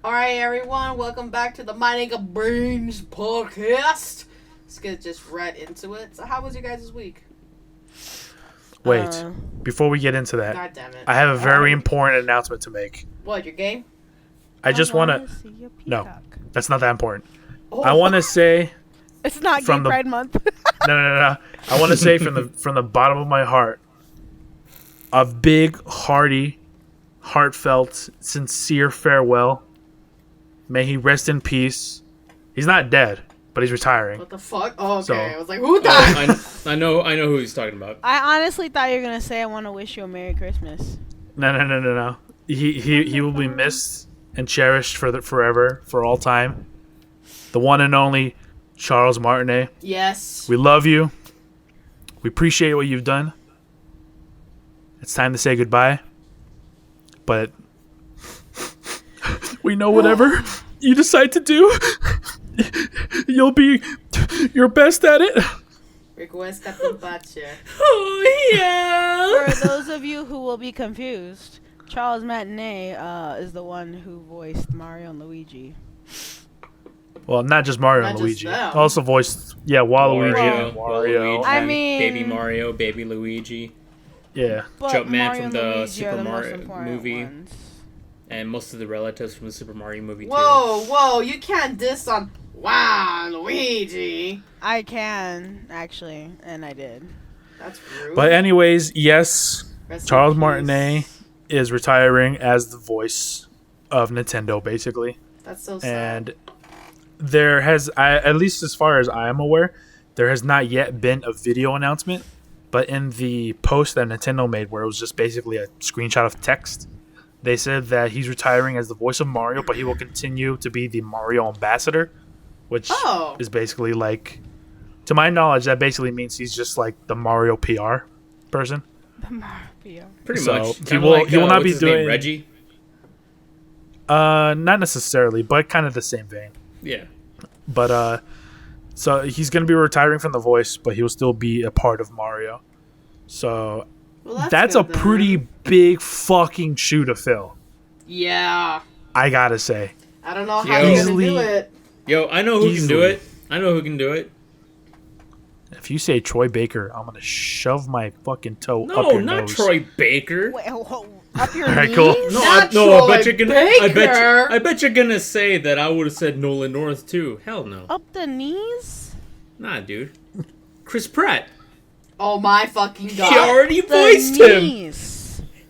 Alright, everyone, welcome back to the Mining of Brains podcast. Let's get just right into it. So, how was your guys' week? Wait, before we get into that, God damn it. I have a very important announcement to make. What, your game? I just want to... No, that's not that important. Oh. I want to say... It's not Gay Pride Month. No. I want to say from the bottom of my heart, a big, hearty, heartfelt, sincere farewell. May he rest in peace. He's not dead, but he's retiring. What the fuck? Oh, okay. So, I was like, who died? I know who he's talking about. I honestly thought you were gonna say I want to wish you a Merry Christmas. No. He will be missed and cherished forever, for all time. The one and only Charles Martinet. Yes. We love you. We appreciate what you've done. It's time to say goodbye. But we know whatever you decide to do, you'll be your best at it. Requesta tu pacha. Oh, yeah. For those of you who will be confused, Charles Martinet is the one who voiced Mario and Luigi. Well, not just Mario and Luigi. Also voiced, Waluigi. Wario. I mean... Baby Mario, Baby Luigi. Yeah. Jumpman from the Super Mario movie. Ones. And most of the relatives from the Super Mario movie, too. Whoa, you can't diss on Luigi. I can, actually, and I did. That's rude. But anyways, yes, Charles Martinet is retiring as the voice of Nintendo, basically. That's so sad. And there has, at least as far as I am aware, there has not yet been a video announcement. But in the post that Nintendo made, where it was just basically a screenshot of text, they said that he's retiring as the voice of Mario, but he will continue to be the Mario ambassador, which is basically like, to my knowledge, that basically means he's just like the Mario PR person. The Mario PR. Pretty so much. He will not be doing name, Reggie. Not necessarily, but kind of the same vein. Yeah. But so he's gonna be retiring from the voice, but he will still be a part of Mario. So that's a pretty big fucking shoe to fill. Yeah. I gotta say. I don't know how you're gonna do it. Yo, I know who can do it. If you say Troy Baker, I'm gonna shove my fucking toe up your nose. No, not Troy Baker. Wait, up your All right, knees? cool. No, I bet you're gonna say that I would have said Nolan North too. Hell no. Up the knees? Nah, dude. Chris Pratt. Oh my fucking god. He already voiced him.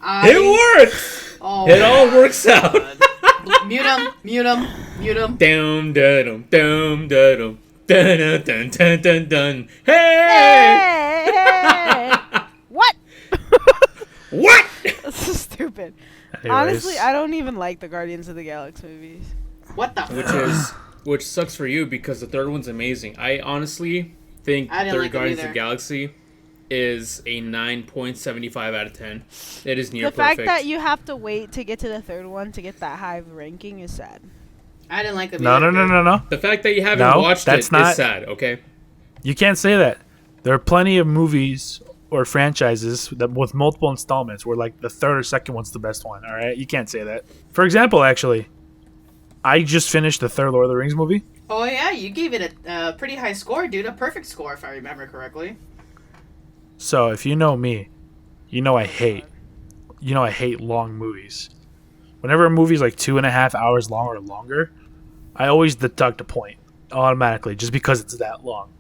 It works. Oh, it all works out. Mute him. Dum dum dum dum dun dun dun dun dun. Hey! What? What? That's so stupid. Anyways. Honestly, I don't even like the Guardians of the Galaxy movies. What the? Which sucks for you because the third one's amazing. I honestly think third Guardians of the Galaxy is a 9.75 out of 10. It is near perfect. The fact that you have to wait to get to the third one to get that high ranking is sad. I didn't like it. No. The fact that you haven't watched it is sad, okay? You can't say that. There are plenty of movies or franchises that with multiple installments where like the third or second one's the best one, all right? You can't say that. For example, actually, I just finished the third Lord of the Rings movie. Oh, yeah, you gave it a pretty high score, dude. A perfect score, if I remember correctly. So, if you know me, you know I hate long movies. Whenever a movie's like 2.5 hours long or longer, I always deduct a point automatically just because it's that long.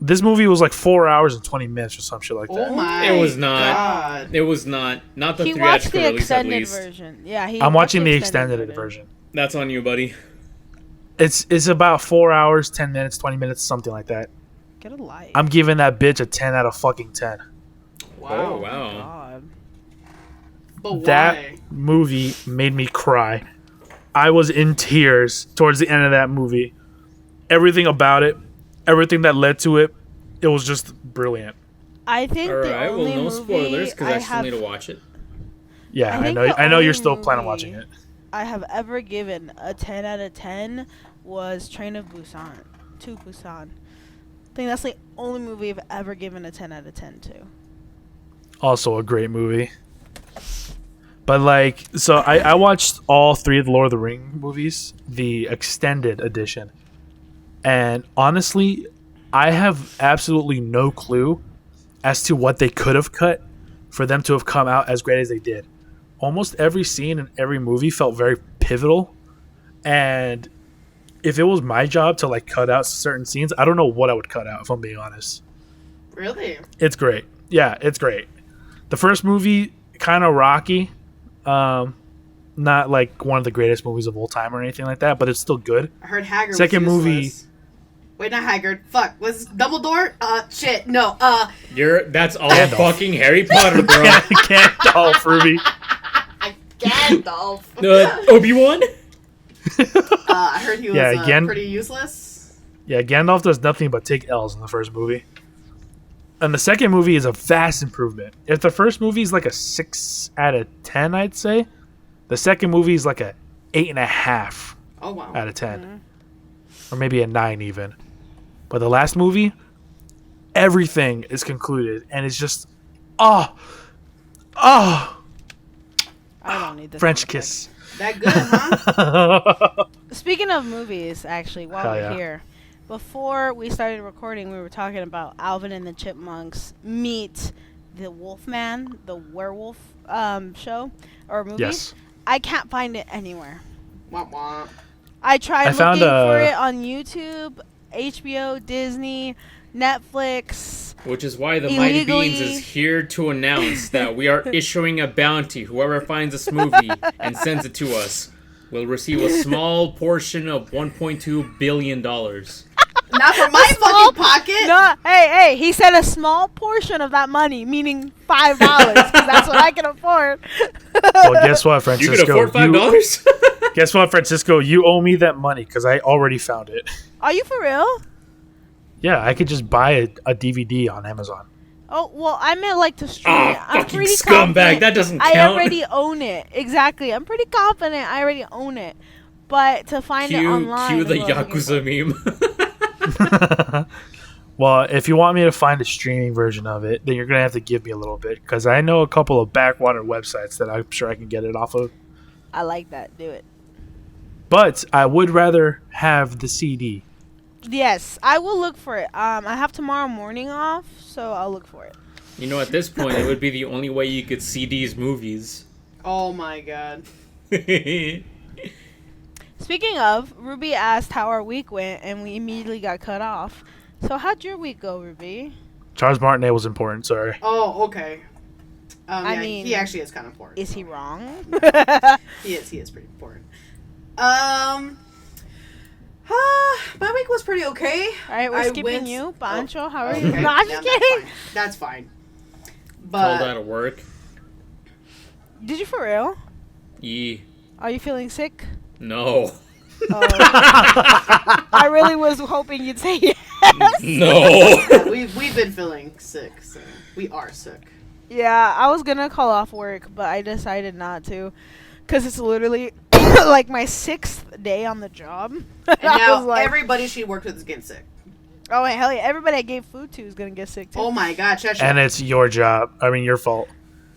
This movie was like 4 hours and 20 minutes or some shit like that. Oh my It was not. God. It was not. Not the he theatrical watched the release, extended at least. version. Yeah, I'm watching the extended version. That's on you, buddy. It's about 4 hours, 10 minutes, 20 minutes, something like that. Get a life. I'm giving that bitch a 10 out of fucking 10. Wow. Oh, wow. God. But why? That movie made me cry. I was in tears towards the end of that movie. Everything about it, everything that led to it, it was just brilliant. I think Alright, well, no movie spoilers because I still need to watch it. Yeah, I know you're still planning on watching it. I have ever given a 10 out of 10 was Train of Busan. To Busan. I think that's the only movie I've ever given a 10 out of 10 to. Also a great movie. But like, so I watched all 3 of the Lord of the Ring movies, the extended edition, and honestly, I have absolutely no clue as to what they could have cut for them to have come out as great as they did. Almost every scene in every movie felt very pivotal, and if it was my job to like cut out certain scenes, I don't know what I would cut out if I'm being honest. Really? It's great. Yeah, it's great. The first movie kind of rocky. Not like one of the greatest movies of all time or anything like that, but it's still good. I heard Haggard Second was movie. useless. Wait, not Haggard. Fuck. Was Dumbledore? Shit. No. That's all Gandalf. fucking Harry Potter, bro. Gandalf, Ruby. Gandalf. Obi-Wan? I heard he was pretty useless. Yeah, Gandalf does nothing but take L's in the first movie. And the second movie is a vast improvement. If the first movie is like a 6 out of 10, I'd say, the second movie is like a 8.5 out of 10. Or maybe a 9 even. But the last movie, everything is concluded. And it's just, I don't need this. French kiss. That good, huh? Speaking of movies, actually, while we're yeah. here, before we started recording, we were talking about Alvin and the Chipmunks meet the Wolfman, the werewolf show or movie. Yes. I can't find it anywhere. Womp womp. I tried found looking for it on YouTube, HBO, Disney, Netflix. Which is why the Mighty Illegally. Beans is here to announce that we are issuing a bounty. Whoever finds this movie and sends it to us will receive a small portion of $1.2 billion. Not from my fucking pocket. No, hey, he said a small portion of that money, meaning $5, because that's what I can afford. Well, guess what, You Francisco? can afford $5? Guess what, Francisco? You owe me that money because I already found it. Are you for real? Yeah, I could just buy a DVD on Amazon. Oh, well, I meant like to stream it. I'm Fucking pretty scumbag. confident That doesn't I count. already own it. Exactly. I'm pretty confident I already own it. But to find it online... Cue the is what I was looking for. Yakuza meme. Well, if you want me to find a streaming version of it, then you're going to have to give me a little bit because I know a couple of backwater websites that I'm sure I can get it off of. I like that. Do it. But I would rather have the CD. Yes, I will look for it. I have tomorrow morning off, so I'll look for it. You know, at this point, it would be the only way you could see these movies. Oh my god. Speaking of, Ruby asked how our week went, and we immediately got cut off. So how'd your week go, Ruby? Charles Martinet was important, sorry. Oh, okay. I mean, he actually is kind of important. Is he wrong? He is pretty important. My week was pretty okay. All right, we're I skipping went- you. Pancho, how are Okay. you? No, I'm Yeah, just kidding. That's fine. Called But out of work. Did you for real? Yee. Are you feeling sick? No. Oh. I really was hoping you'd say yes. No. we've been feeling sick, so we are sick. Yeah, I was gonna call off work, but I decided not to, cause it's literally like my 6th day on the job. And I now was like, everybody she worked with is getting sick. oh wait, hell yeah! Everybody I gave food to is gonna get sick too. Oh my god, Cheshire. And it's your job. I mean, your fault.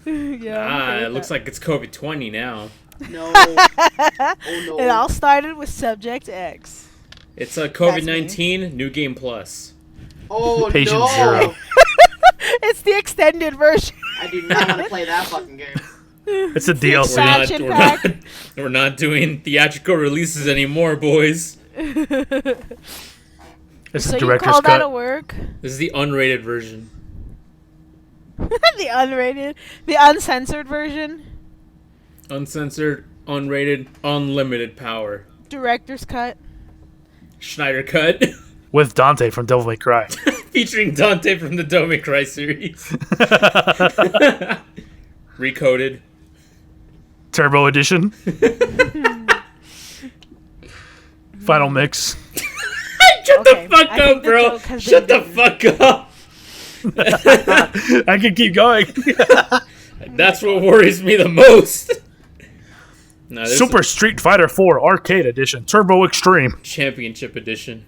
Yeah. It looks like it's COVID-20 now. No. Oh no. It all started with Subject X. It's a COVID-19 New Game Plus. Oh Patient no. zero. It's the extended version. I do not want to play that fucking game. It's a DLC. Expansion pack. We're not doing theatrical releases anymore, boys. It's So the you director's call that a cut. work? This is the unrated version. The unrated, the uncensored version. Uncensored, unrated, unlimited power. Director's cut. Schneider cut. With Dante from Devil May Cry. Featuring Dante from the Devil May Cry series. Recoded. Turbo Edition. Final mix. Shut Okay, the fuck I think up, the bro. joke has Shut been the fuck up. I can keep going. That's what worries me the most. No, this Super Street Fighter 4 Arcade Edition. Turbo Extreme. Championship edition.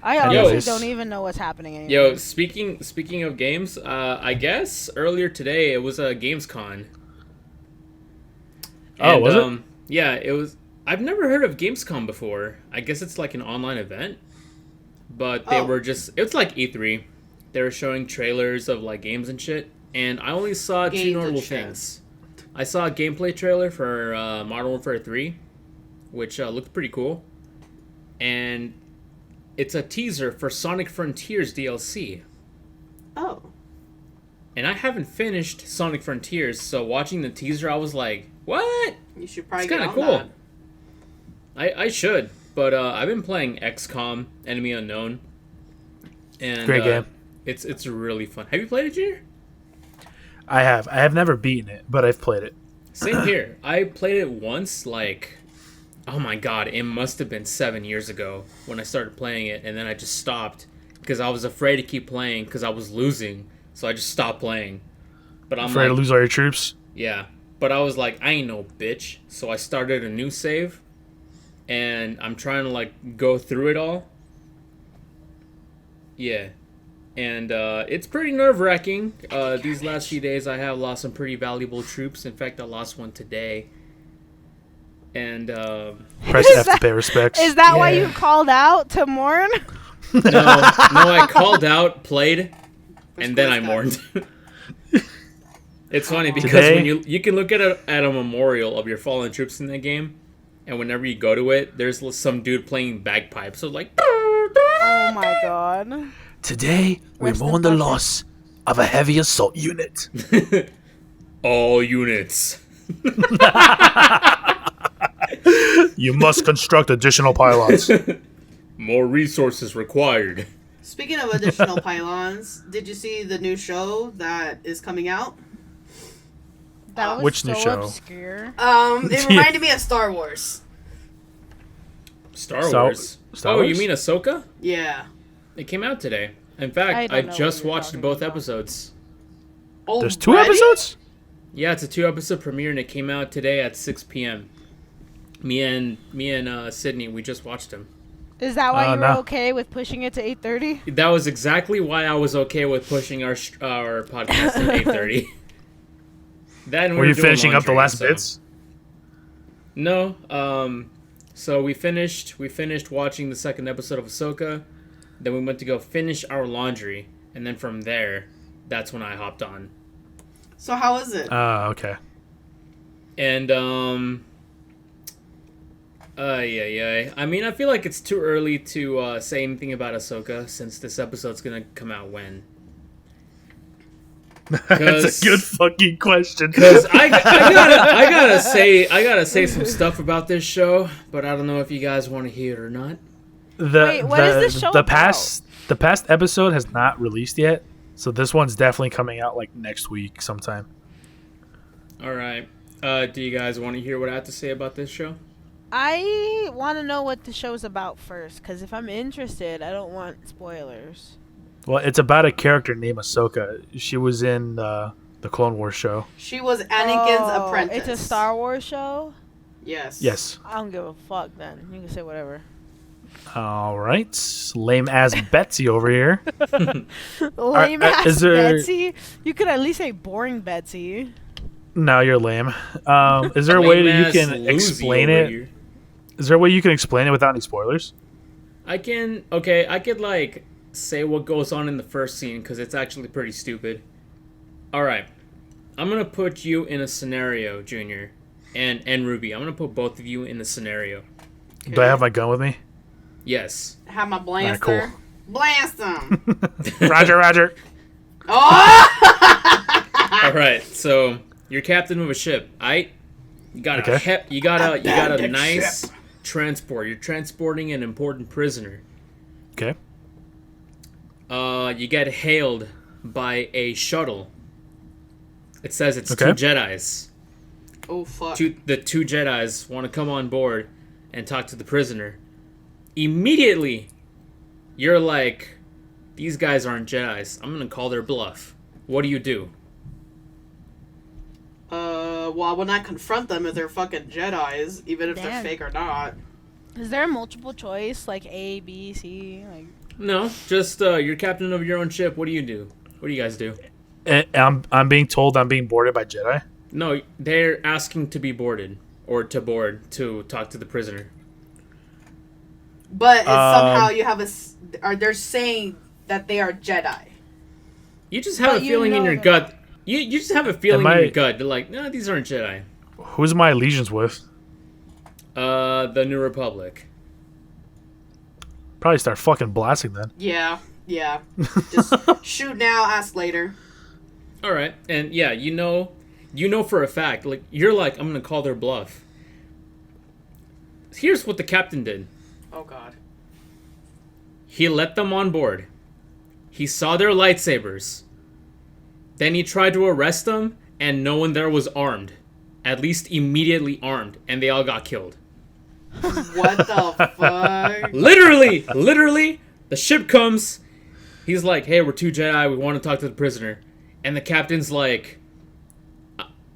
I honestly Anyways. don't even know what's happening anymore. Yo, speaking of games, I guess earlier today it was a Gamescom. Oh, was it? Yeah, it was. I've never heard of Gamescom before. I guess it's like an online event, but they were just. It's like E3. They were showing trailers of like games and shit, and I only saw two normal things. I saw a gameplay trailer for Modern Warfare 3, which looked pretty cool, and it's a teaser for Sonic Frontiers DLC. Oh. And I haven't finished Sonic Frontiers, so watching the teaser, I was like, "What? You should probably it's get kind on of cool." that. I should, but I've been playing XCOM: Enemy Unknown, and Great game. It's really fun. Have you played it, Junior? I have. I have never beaten it, but I've played it. Same here. I played it once, like, oh my god, it must have been 7 years ago when I started playing it, and then I just stopped because I was afraid to keep playing because I was losing, so I just stopped playing. But I'm afraid to lose all your troops. Yeah, but I was like, I ain't no bitch, so I started a new save, and I'm trying to like go through it all. Yeah. And it's pretty nerve-wracking. These last few days, I have lost some pretty valuable troops. In fact, I lost one today. And press F to pay respects. Is that why you called out to mourn? no, I called out, played, and then I mourned. It's funny because Today, when you can look at a memorial of your fallen troops in that game, and whenever you go to it, there's some dude playing bagpipes. So like, Oh my god. today, we mourn the loss of a heavy assault unit. all units. You must construct additional pylons. More resources required. Speaking of additional pylons, did you see the new show that is coming out? That was Which so new show? obscure. It reminded me of Star Wars. Star Wars? Star Oh, Wars? you mean Ahsoka? Yeah. It came out today. In I fact, don't I know just what you're watched talking both about. episodes. There's 2 Already? episodes? Yeah, it's a 2-episode premiere, and it came out today at 6 p.m. Me and Sydney, we just watched them. Is that why you were no. okay with pushing it to 8:30? That was exactly why I was okay with pushing our podcast to 8:30. Then we Were you doing finishing up the laundry, last so- bits? No. So we finished watching the second episode of Ahsoka. Then we went to go finish our laundry, and then from there, that's when I hopped on. So how is it? Okay. And yeah. I mean, I feel like it's too early to say anything about Ahsoka since this episode's gonna come out when. That's a good fucking question. Because I gotta say some stuff about this show, but I don't know if you guys want to hear it or not. Wait, what is this show the about? past episode has not released yet, so this one's definitely coming out like next week sometime. All right. Do you guys want to hear what I have to say about this show? I want to know what the show's about first, because if I'm interested, I don't want spoilers. Well, it's about a character named Ahsoka. She was in the Clone Wars show. She was Anakin's apprentice. It's a Star Wars show? Yes. Yes. I don't give a fuck then. You can say whatever. All right. Lame ass Betsy over here. Lame ass is there- Betsy? You could at least say boring Betsy. No, you're lame. Is there a way that you can explain it? Here. Is there a way you can explain it without any spoilers? I can. Okay, I could like say what goes on in the first scene because it's actually pretty stupid. All right, I'm gonna put you in a scenario, Junior, and Ruby. I'm gonna put both of you in the scenario. Okay. Do I have my gun with me? Yes. Have my blaster. Alright, Blast them. Roger. Oh! All right, so you're captain of a ship. You got Okay. you got a Abandoned nice ship. transport. You're transporting an important prisoner. Okay. You get hailed by a shuttle. It says it's Okay. 2 Jedis. Oh, fuck. The 2 Jedis want to come on board and talk to the prisoner. Immediately, you're like, these guys aren't Jedis. I'm gonna call their bluff. What do you do? Well, I would not confront them if they're fucking Jedis, even if they're Damn. fake or not. Is there a multiple choice, like A, B, C? Like, No, just you're captain of your own ship. What do you do? What do you guys do? And I'm being told I'm being boarded by Jedi. No, they're asking to be boarded. or to board to talk to the prisoner. But it's somehow you have or they're saying that they are Jedi. You just have a feeling in your gut. You just have a feeling in your gut. They're like, no, these aren't Jedi. Who's my allegiance with? The New Republic. Probably start fucking blasting then. Yeah. Just shoot now, ask later. All right, and yeah, you know for a fact, like you're like, I'm gonna call their bluff. Here's what the captain did. Oh God. He let them on board. He saw their lightsabers. Then he tried to arrest them, and no one there was armed. At least immediately armed, and they all got killed. What the fuck? Literally, the ship comes. He's like, hey, we're 2 Jedi. We want to talk to the prisoner. And the captain's like,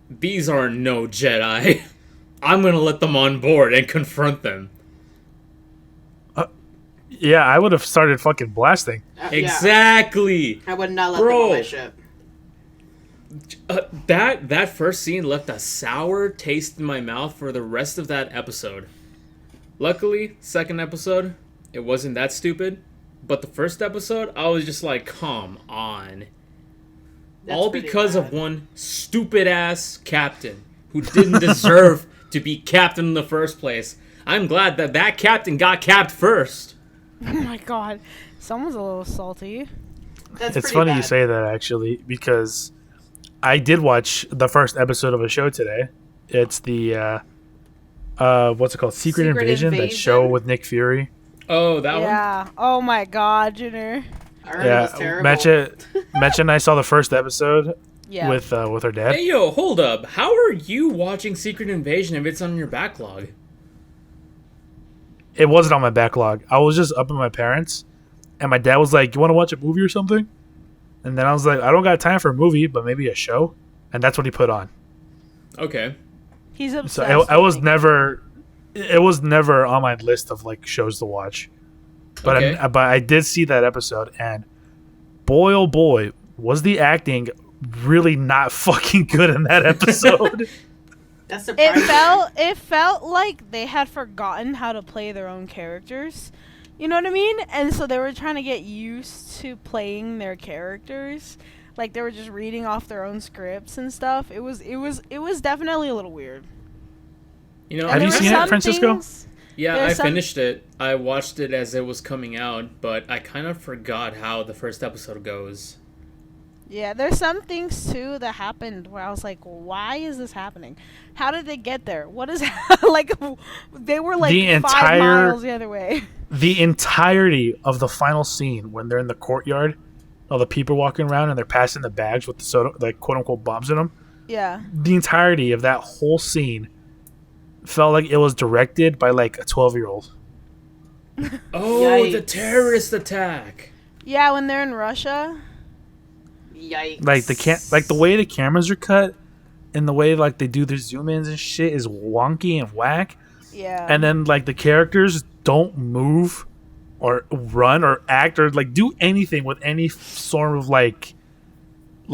these are no Jedi. I'm going to let them on board and confront them. Yeah, I would have started fucking blasting. Exactly. I would not let them on my ship. That first scene left a sour taste in my mouth for the rest of that episode. Luckily, second episode, it wasn't that stupid. But the first episode, I was just like, come on. That's all pretty because bad. of one stupid-ass captain who didn't deserve to be captain in the first place. I'm glad that captain got capped first. Oh my God, someone's a little salty. That's It's pretty funny bad. you say that, actually, because I did watch the first episode of a show today. It's the, what's it called? Secret Invasion, that show with Nick Fury. Oh, that one? Yeah. Oh my God, Junior. I heard it was terrible. Metcha and I saw the first episode Yeah. with her dad. Hey, yo, hold up. How are you watching Secret Invasion if it's on your backlog? It wasn't on my backlog. I was just up at my parents', and my dad was like, you want to watch a movie or something? And then I was like, I don't got time for a movie, but maybe a show. And that's what he put on. Okay. He's obsessed. So it was with never... It was never on my list of like shows to watch, but Okay. but I did see that episode, and boy oh boy, was the acting really not fucking good in that episode. That's surprising. It felt like they had forgotten how to play their own characters. You know what I mean? And so they were trying to get used to playing their characters. Like they were just reading off their own scripts and stuff. It was definitely a little weird. You know, Have you seen it, Francisco? Yeah, I finished it. I watched it as it was coming out, but I kind of forgot how the first episode goes. Yeah, there's some things too that happened where I was like, why is this happening? How did they get there? What is like? They were like The 5 miles the other way. The entirety of the final scene when they're in the courtyard, all the people walking around and they're passing the bags with the soda, like quote unquote bombs in them. Yeah. The entirety of that whole scene felt like it was directed by like a 12-year-old. Oh, Yikes. the terrorist attack. Yeah, when they're in Russia. Yikes. Like the way the cameras are cut and the way like they do their zoom ins and shit is wonky and whack. Yeah. And then like the characters don't move or run or act or like do anything with any sort of like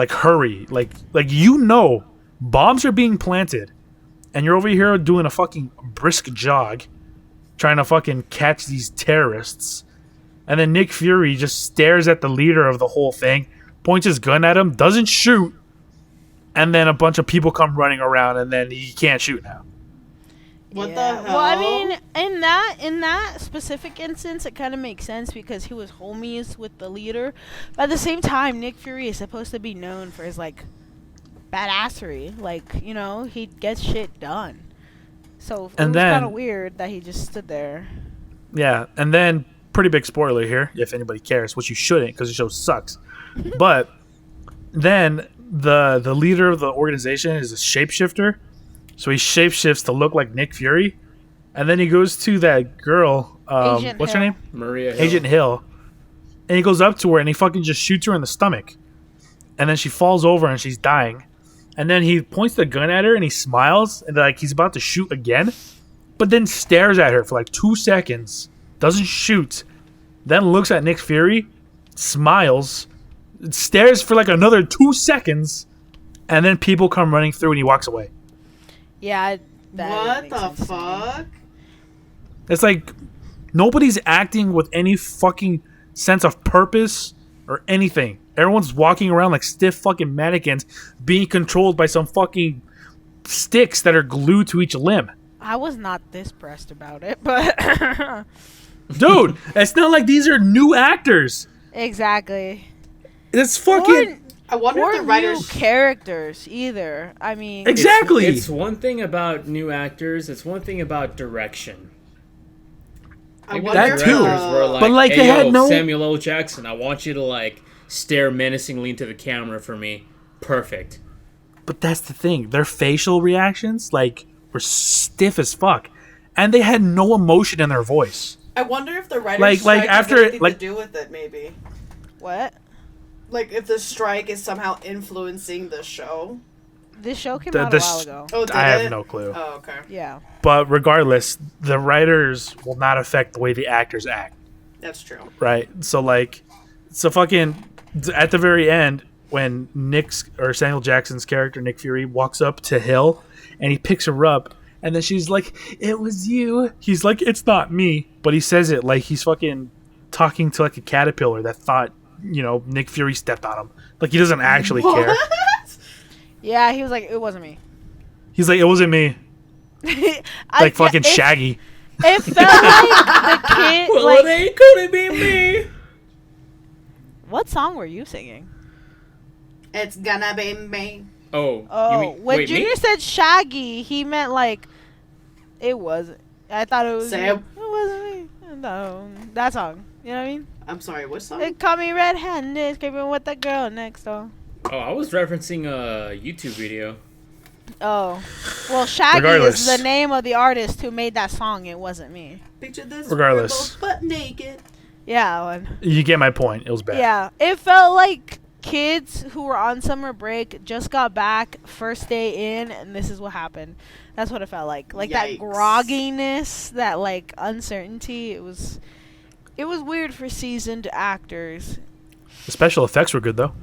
hurry. Like bombs are being planted and you're over here doing a fucking brisk jog trying to fucking catch these terrorists. And then Nick Fury just stares at the leader of the whole thing, points his gun at him, doesn't shoot, and then a bunch of people come running around and then he can't shoot now. What Yeah. the hell? Well, I mean, in that specific instance, it kind of makes sense because he was homies with the leader. But at the same time, Nick Fury is supposed to be known for his like badassery. Like, you know, he gets shit done. So it was kind of weird that he just stood there. Yeah, and then pretty big spoiler here, if anybody cares, which you shouldn't because the show sucks. But then the leader of the organization is a shapeshifter. So he shapeshifts to look like Nick Fury. And then he goes to that girl, Agent what's her Hill. name? Maria Hill. Agent Hill. And he goes up to her and he fucking just shoots her in the stomach. And then she falls over and she's dying. And then he points the gun at her and he smiles and like he's about to shoot again. But then stares at her for like 2 seconds. Doesn't shoot. Then looks at Nick Fury. Smiles. Stares for like another 2 seconds. And then people come running through and he walks away. Yeah, What the fuck? It's like nobody's acting with any fucking sense of purpose or anything. Everyone's walking around like stiff fucking mannequins being controlled by some fucking sticks that are glued to each limb. I was not this pressed about it, but Dude, it's not like these are new actors. exactly. It's fucking... I wonder Or if the writers. new characters either. I mean, Exactly. It's one thing about new actors. It's one thing about direction. I Maybe wonder That if too. directors were like, But, like, hey, they had yo, no- Samuel L. Jackson, I want you to like stare menacingly into the camera for me. Perfect. But that's the thing. Their facial reactions, like, were stiff as fuck. And they had no emotion in their voice. I wonder if the writers Like, strike after has it- anything like- to do with it. Maybe. what? Like if the strike is somehow influencing the show. This show came The- out the a while s- ago. Oh, did I have it? no clue. Oh, okay. Yeah. But regardless, the writers will not affect the way the actors act. That's true. Right? So, like, fucking at the very end, when Samuel Jackson's character, Nick Fury, walks up to Hill and he picks her up, and then she's like, "It was you." He's like, "It's not me." But he says it like he's fucking talking to like a caterpillar that thought, Nick Fury stepped on him. Like, he doesn't actually care. What? Yeah, he was like, it wasn't me. He's like, "It wasn't me." Like fucking yeah, Shaggy. It felt like the kid. Well, like, it ain't gonna be me. what song were you singing? It's gonna be me. Oh, Oh, you mean, when wait, Junior me? said Shaggy, he meant like it wasn't. I thought it was. Sam. It wasn't me. No, that song. You know what I mean? I'm sorry. What song? It caught me red-handed, screaming with the girl next door. Oh, I was referencing a YouTube video. Oh, well, Shaggy Regardless. is the name of the artist who made that song. It wasn't me. Picture this. Regardless. We're both butt naked. Yeah, one. You get my point. It was bad. Yeah, it felt like kids who were on summer break just got back first day in, and this is what happened. That's what it felt like. Like that Yikes. grogginess, that like uncertainty. It was weird for seasoned actors. The special effects were good though.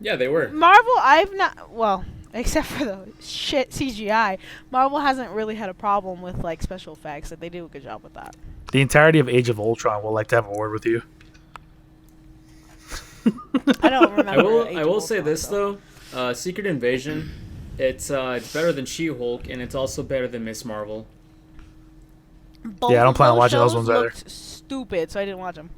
Yeah, they were. Marvel, except for the shit CGI, Marvel hasn't really had a problem with like special effects. That they do a good job with that. The entirety of Age of Ultron would like to have a word with you. I don't remember. I will say this though. Secret Invasion, it's better than She-Hulk, and it's also better than Miss Marvel. Both Yeah, I don't of plan on watching those shows ones either. looked stupid, so I didn't watch them.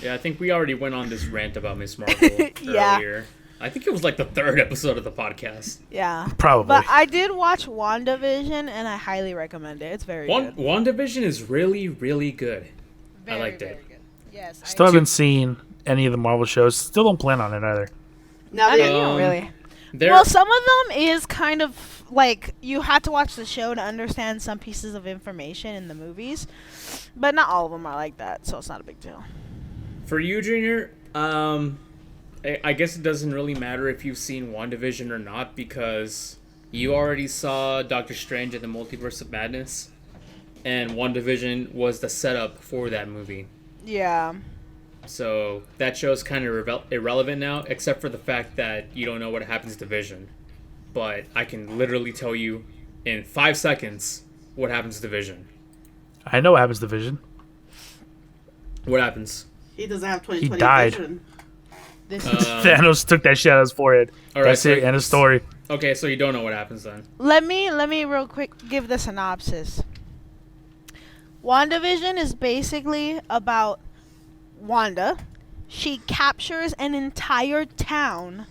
Yeah, I think we already went on this rant about Miss Marvel Yeah. earlier. I think it was like the third episode of the podcast. Yeah. Probably. But I did watch WandaVision, and I highly recommend it. It's very good. WandaVision is really, really good. I liked it. Good. Yes. Still haven't seen any of the Marvel shows. Still don't plan on it either. Now I mean, they, you don't really. There, Well, some of them is kind of like you had to watch the show to understand some pieces of information in the movies, but not all of them are like that, so it's not a big deal. for you, Junior, I guess it doesn't really matter if you've seen WandaVision or not because you already saw Doctor Strange in the Multiverse of Madness, and WandaVision was the setup for that movie. Yeah. So that show's kind of irrelevant now, except for the fact that you don't know what happens to Vision. But I can literally tell you in 5 seconds what happens to Vision. I know what happens to Vision. What happens? he doesn't have 20/20 died. vision. This Thanos took that shit out of his forehead. all right, That's it. so- End of story. Okay, so you don't know what happens then. Let me real quick give the synopsis. WandaVision is basically about Wanda. She captures an entire town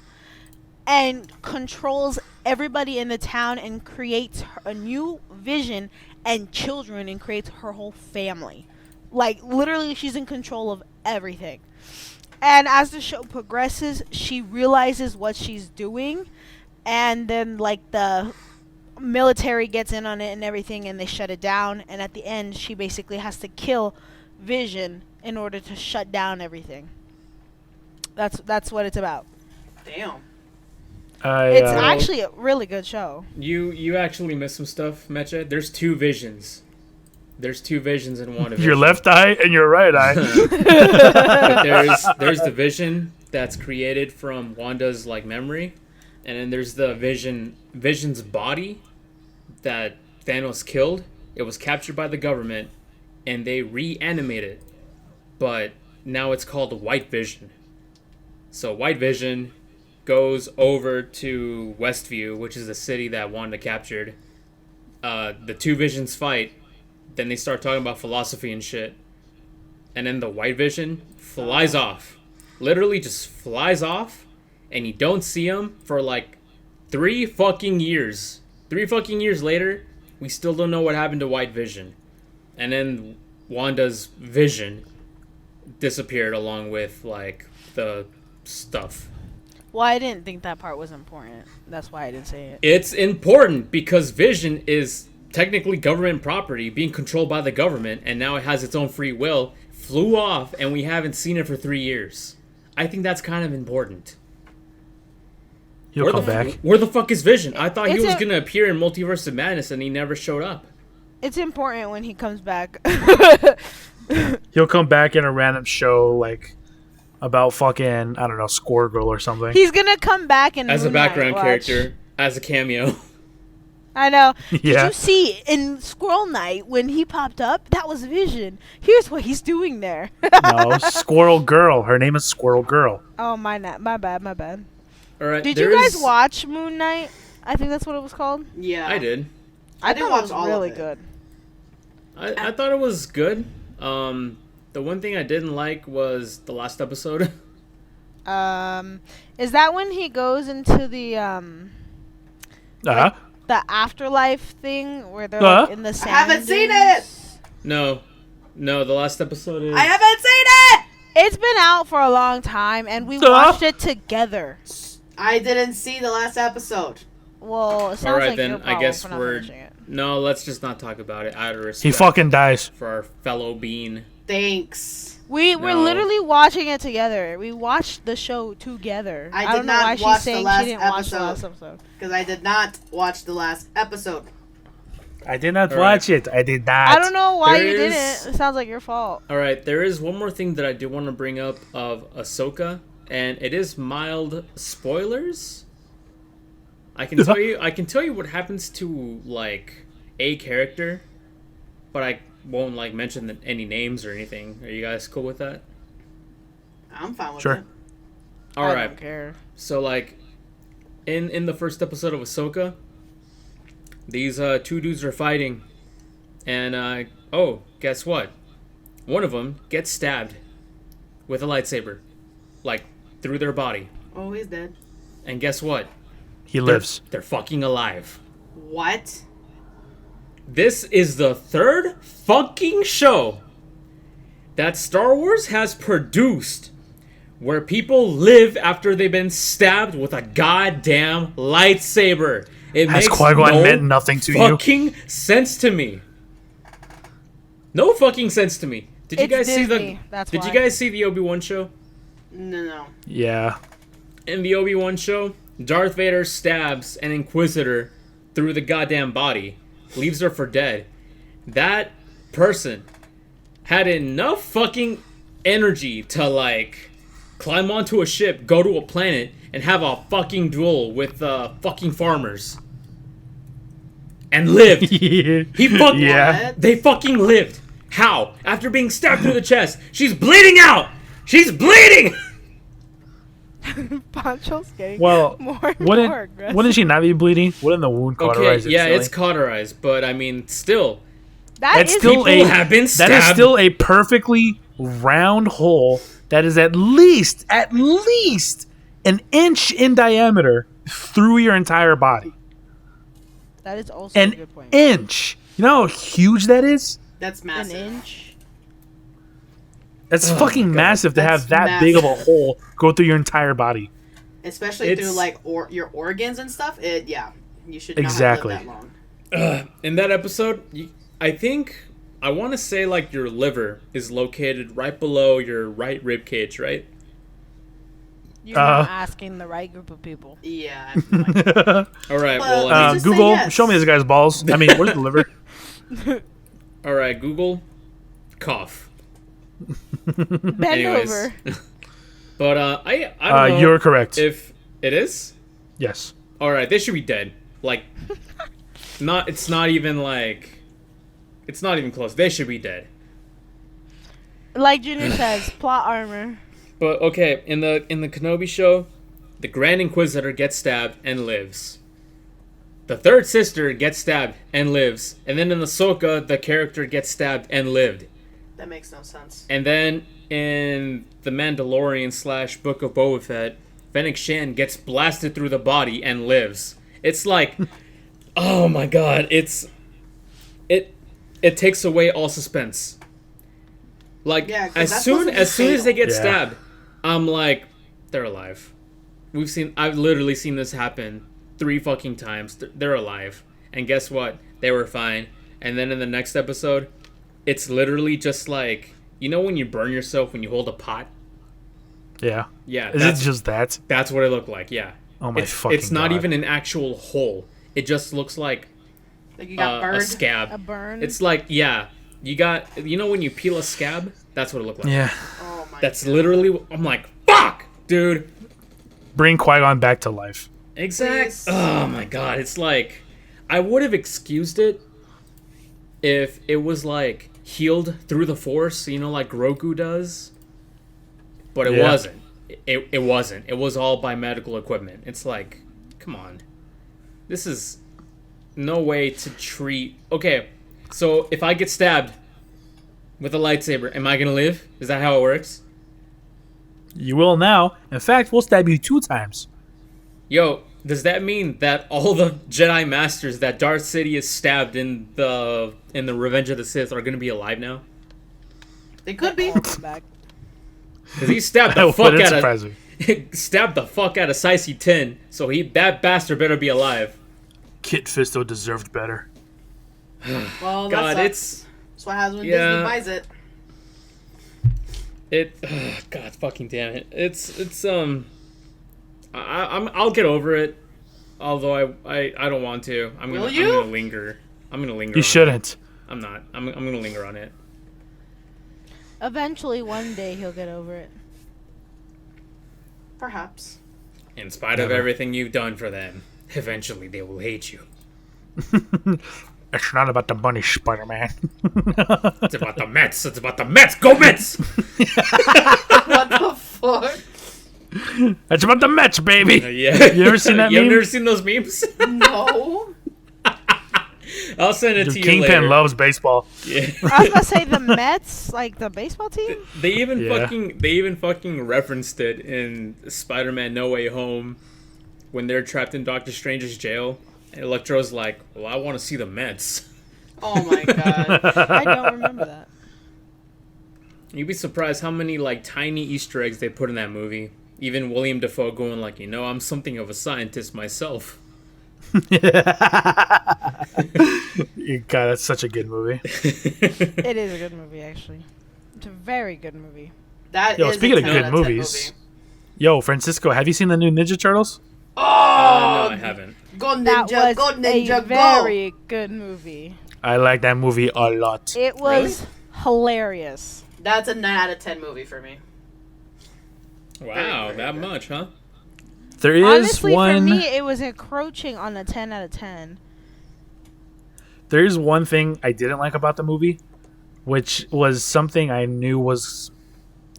and controls everybody in the town and creates a new vision and children and creates her whole family. Like, literally, she's in control of everything. And as the show progresses, she realizes what she's doing. And then, like, the military gets in on it and everything, and they shut it down. And at the end, she basically has to kill Vision in order to shut down everything. That's what it's about. Damn. It's actually a really good show. You actually missed some stuff, Mecha. There's two visions. There's two visions in WandaVision. Your left eye and your right eye. But there's the vision that's created from Wanda's like memory, and then there's the vision's body that Thanos killed, it was captured by the government, and they reanimated it. But now it's called White Vision. So White Vision goes over to Westview, which is the city that Wanda captured. The two Visions fight. Then they start talking about philosophy and shit. And then the White Vision flies off. Literally just flies off. And you don't see him for like 3 fucking years. 3 fucking years later, we still don't know what happened to White Vision. And then Wanda's vision disappeared along with like the stuff. Well, I didn't think that part was important. That's why I didn't say it. It's important because Vision is technically government property being controlled by the government, and now it has its own free will, flew off, and we haven't seen it for 3 years. I think that's kind of important. He'll come back. Where the fuck is Vision? I thought he It's was a- going to appear in Multiverse of Madness, and he never showed up. It's important when he comes back. He'll come back in a random show like about fucking, I don't know, Squirrel or something. He's gonna come back in As a Moon Knight, background watch. character, as a cameo. I know. Yeah. Did you see in Squirrel Knight when he popped up? That was Vision. Here's what he's doing there. No, Squirrel Girl. Her name is Squirrel Girl. Oh, my bad. All right, Did you guys watch Moon Knight? I think that's what it was called. Yeah. I did. I didn't thought watch it was all really of it. good. I thought it was good. The one thing I didn't like was the last episode. Is that when he goes into the the afterlife thing where they're like in the sand? I haven't seen dunes? it. No, the last episode is. I haven't seen it. It's been out for a long time, and we watched it together. I didn't see the last episode. Well, it sounds All right, like then your I problem guess for not we're. finishing it. No, let's just not talk about it out of respect. He fucking dies. For our fellow bean. Thanks. We're No. literally watching it together. We watched the show together. I don't did know not why watch she's the saying last she didn't watch the episode. last episode. Because I did not watch the last episode. I did not All watch it. I did not. I don't know why There you is- didn't. It sounds like your fault. All right, there is one more thing that I do want to bring up of Ahsoka, and it is mild spoilers. I can tell you. I can tell you what happens to like a character, but I won't like mention any names or anything. Are you guys cool with that? I'm fine with Sure. it. All I right. don't care. So like, in the first episode of Ahsoka, these two dudes are fighting, and guess what? One of them gets stabbed with a lightsaber, like through their body, Oh, he's dead. and guess what? He lives. They're fucking alive. What? This is the third fucking show that Star Wars has produced where people live after they've been stabbed with a goddamn lightsaber. It Has makes Qui-Gon no meant nothing to you? fucking sense to me. No fucking sense to me. Did you It's guys see the? Disney, that's Did you why. guys see the Obi-Wan show? No. Yeah. In the Obi-Wan show, Darth Vader stabs an Inquisitor through the goddamn body, leaves her for dead. That person had enough fucking energy to, like, climb onto a ship, go to a planet, and have a fucking duel with fucking farmers. And lived. He fucking... Yeah. They fucking lived. How? After being stabbed through the chest. She's bleeding out! She's bleeding! Poncho's getting Well, more and more aggressive. wouldn't she not be bleeding? Wouldn't the wound cauterize Okay, it? yeah, silly? it's cauterized, but I mean, still, That's is still people have been stabbed. That is still a perfectly round hole that is at least an inch in diameter through your entire body. That is also a An good point. inch. You know how huge that is? That's An massive. inch. That's Oh fucking my God. massive to That's have that big of a massive. hole go through your entire body. Especially It's- through like your organs and stuff. You should not Exactly. have lived that long. in that episode, I want to say like your liver is located right below your right rib cage, right? You're not asking the right group of people. Yeah. I have no idea. All right, Well, well, I mean, just say Google, yes. show me this guy's balls. I mean, where's the liver? all right, Google, cough. Bend Anyways, over. but I don't know You're correct. if it is. Yes. All right, they should be dead. Like, It's not even close. They should be dead. Like Junior says, plot armor. But okay, in the Kenobi show, the Grand Inquisitor gets stabbed and lives. The third sister gets stabbed and lives. And then in Ahsoka, the character gets stabbed and lived. That makes no sense. And then in The Mandalorian / Book of Boba Fett, Fennec Shan gets blasted through the body and lives. It's like, oh my god, it takes away all suspense. Like, Yeah, 'cause as that's soon supposed to be as they get fatal. stabbed, I'm like, they're alive. I've literally seen this happen 3 fucking times. They're alive. And guess what? They were fine. And then in the next episode, it's literally just like, you know when you burn yourself when you hold a pot? Yeah. Yeah. Is it just that? That's what it looked like, yeah. Oh my fucking It's not God. even an actual hole. It just looks like Like you got a burned. scab. A burn. It's like, yeah. You know when you peel a scab? That's what it looked like. Yeah. Oh my That's God. literally, I'm like, fuck! Dude. Bring Qui-Gon back to life. Exact. Please. Oh my god, it's like, I would have excused it if it was like healed through the Force, you know, like Grogu does. But it Yeah. wasn't. It wasn't. It was all by medical equipment. It's like, come on. This is no way to treat. Okay, so if I get stabbed with a lightsaber, am I gonna live? Is that how it works? You will now. In fact, we'll stab you 2 times. Yo, does that mean that all the Jedi Masters that Darth Sidious stabbed in the Revenge of the Sith are gonna be alive now? They could be. All come back. Because he stabbed the That fuck wouldn't out surprise of me. stabbed the fuck out of Sicey 10. So that bastard better be alive. Kit Fisto deserved better. Well, God, that's what happens when yeah. Disney buys it. God fucking damn it. It's I'll get over it. Although I don't want to. I'm Will gonna you? linger. I'm gonna linger. You on shouldn't. It. I'm not. I'm gonna linger on it. Eventually, one day he'll get over it. Perhaps. In spite of Never. everything you've done for them, eventually they will hate you. It's not about the money, Spider-Man. It's about the Mets. It's about the Mets. Go Mets! What the fuck? It's about the Mets, baby. Yeah. You ever seen that You meme? never seen those memes? No. I'll send it Dude, to you Kingpin later. loves baseball. Yeah. I was gonna say the Mets, like the baseball team. They even Yeah. fucking referenced it in Spider-Man No Way Home when they're trapped in Doctor Strange's jail. And Electro's like, well, I want to see the Mets. Oh my god. I don't remember that. You'd be surprised how many like tiny Easter eggs they put in that movie. Even William Dafoe going like, I'm something of a scientist myself. God, that's such a good movie. It is a good movie, actually. It's a very good movie. That Yo, is speaking a of 10 good out of 10 movies, movie. Yo, Francisco, have you seen the new Ninja Turtles? No, Oh, I haven't. go That ninja, was go ninja, a very good movie. I like that movie a lot. It was hilarious. go. That's a 9 out of 10 movie for me. Wow, very that good. much, huh? There is Honestly, one. for me, it was encroaching on a 10 out of 10. There is one thing I didn't like about the movie, which was something I knew was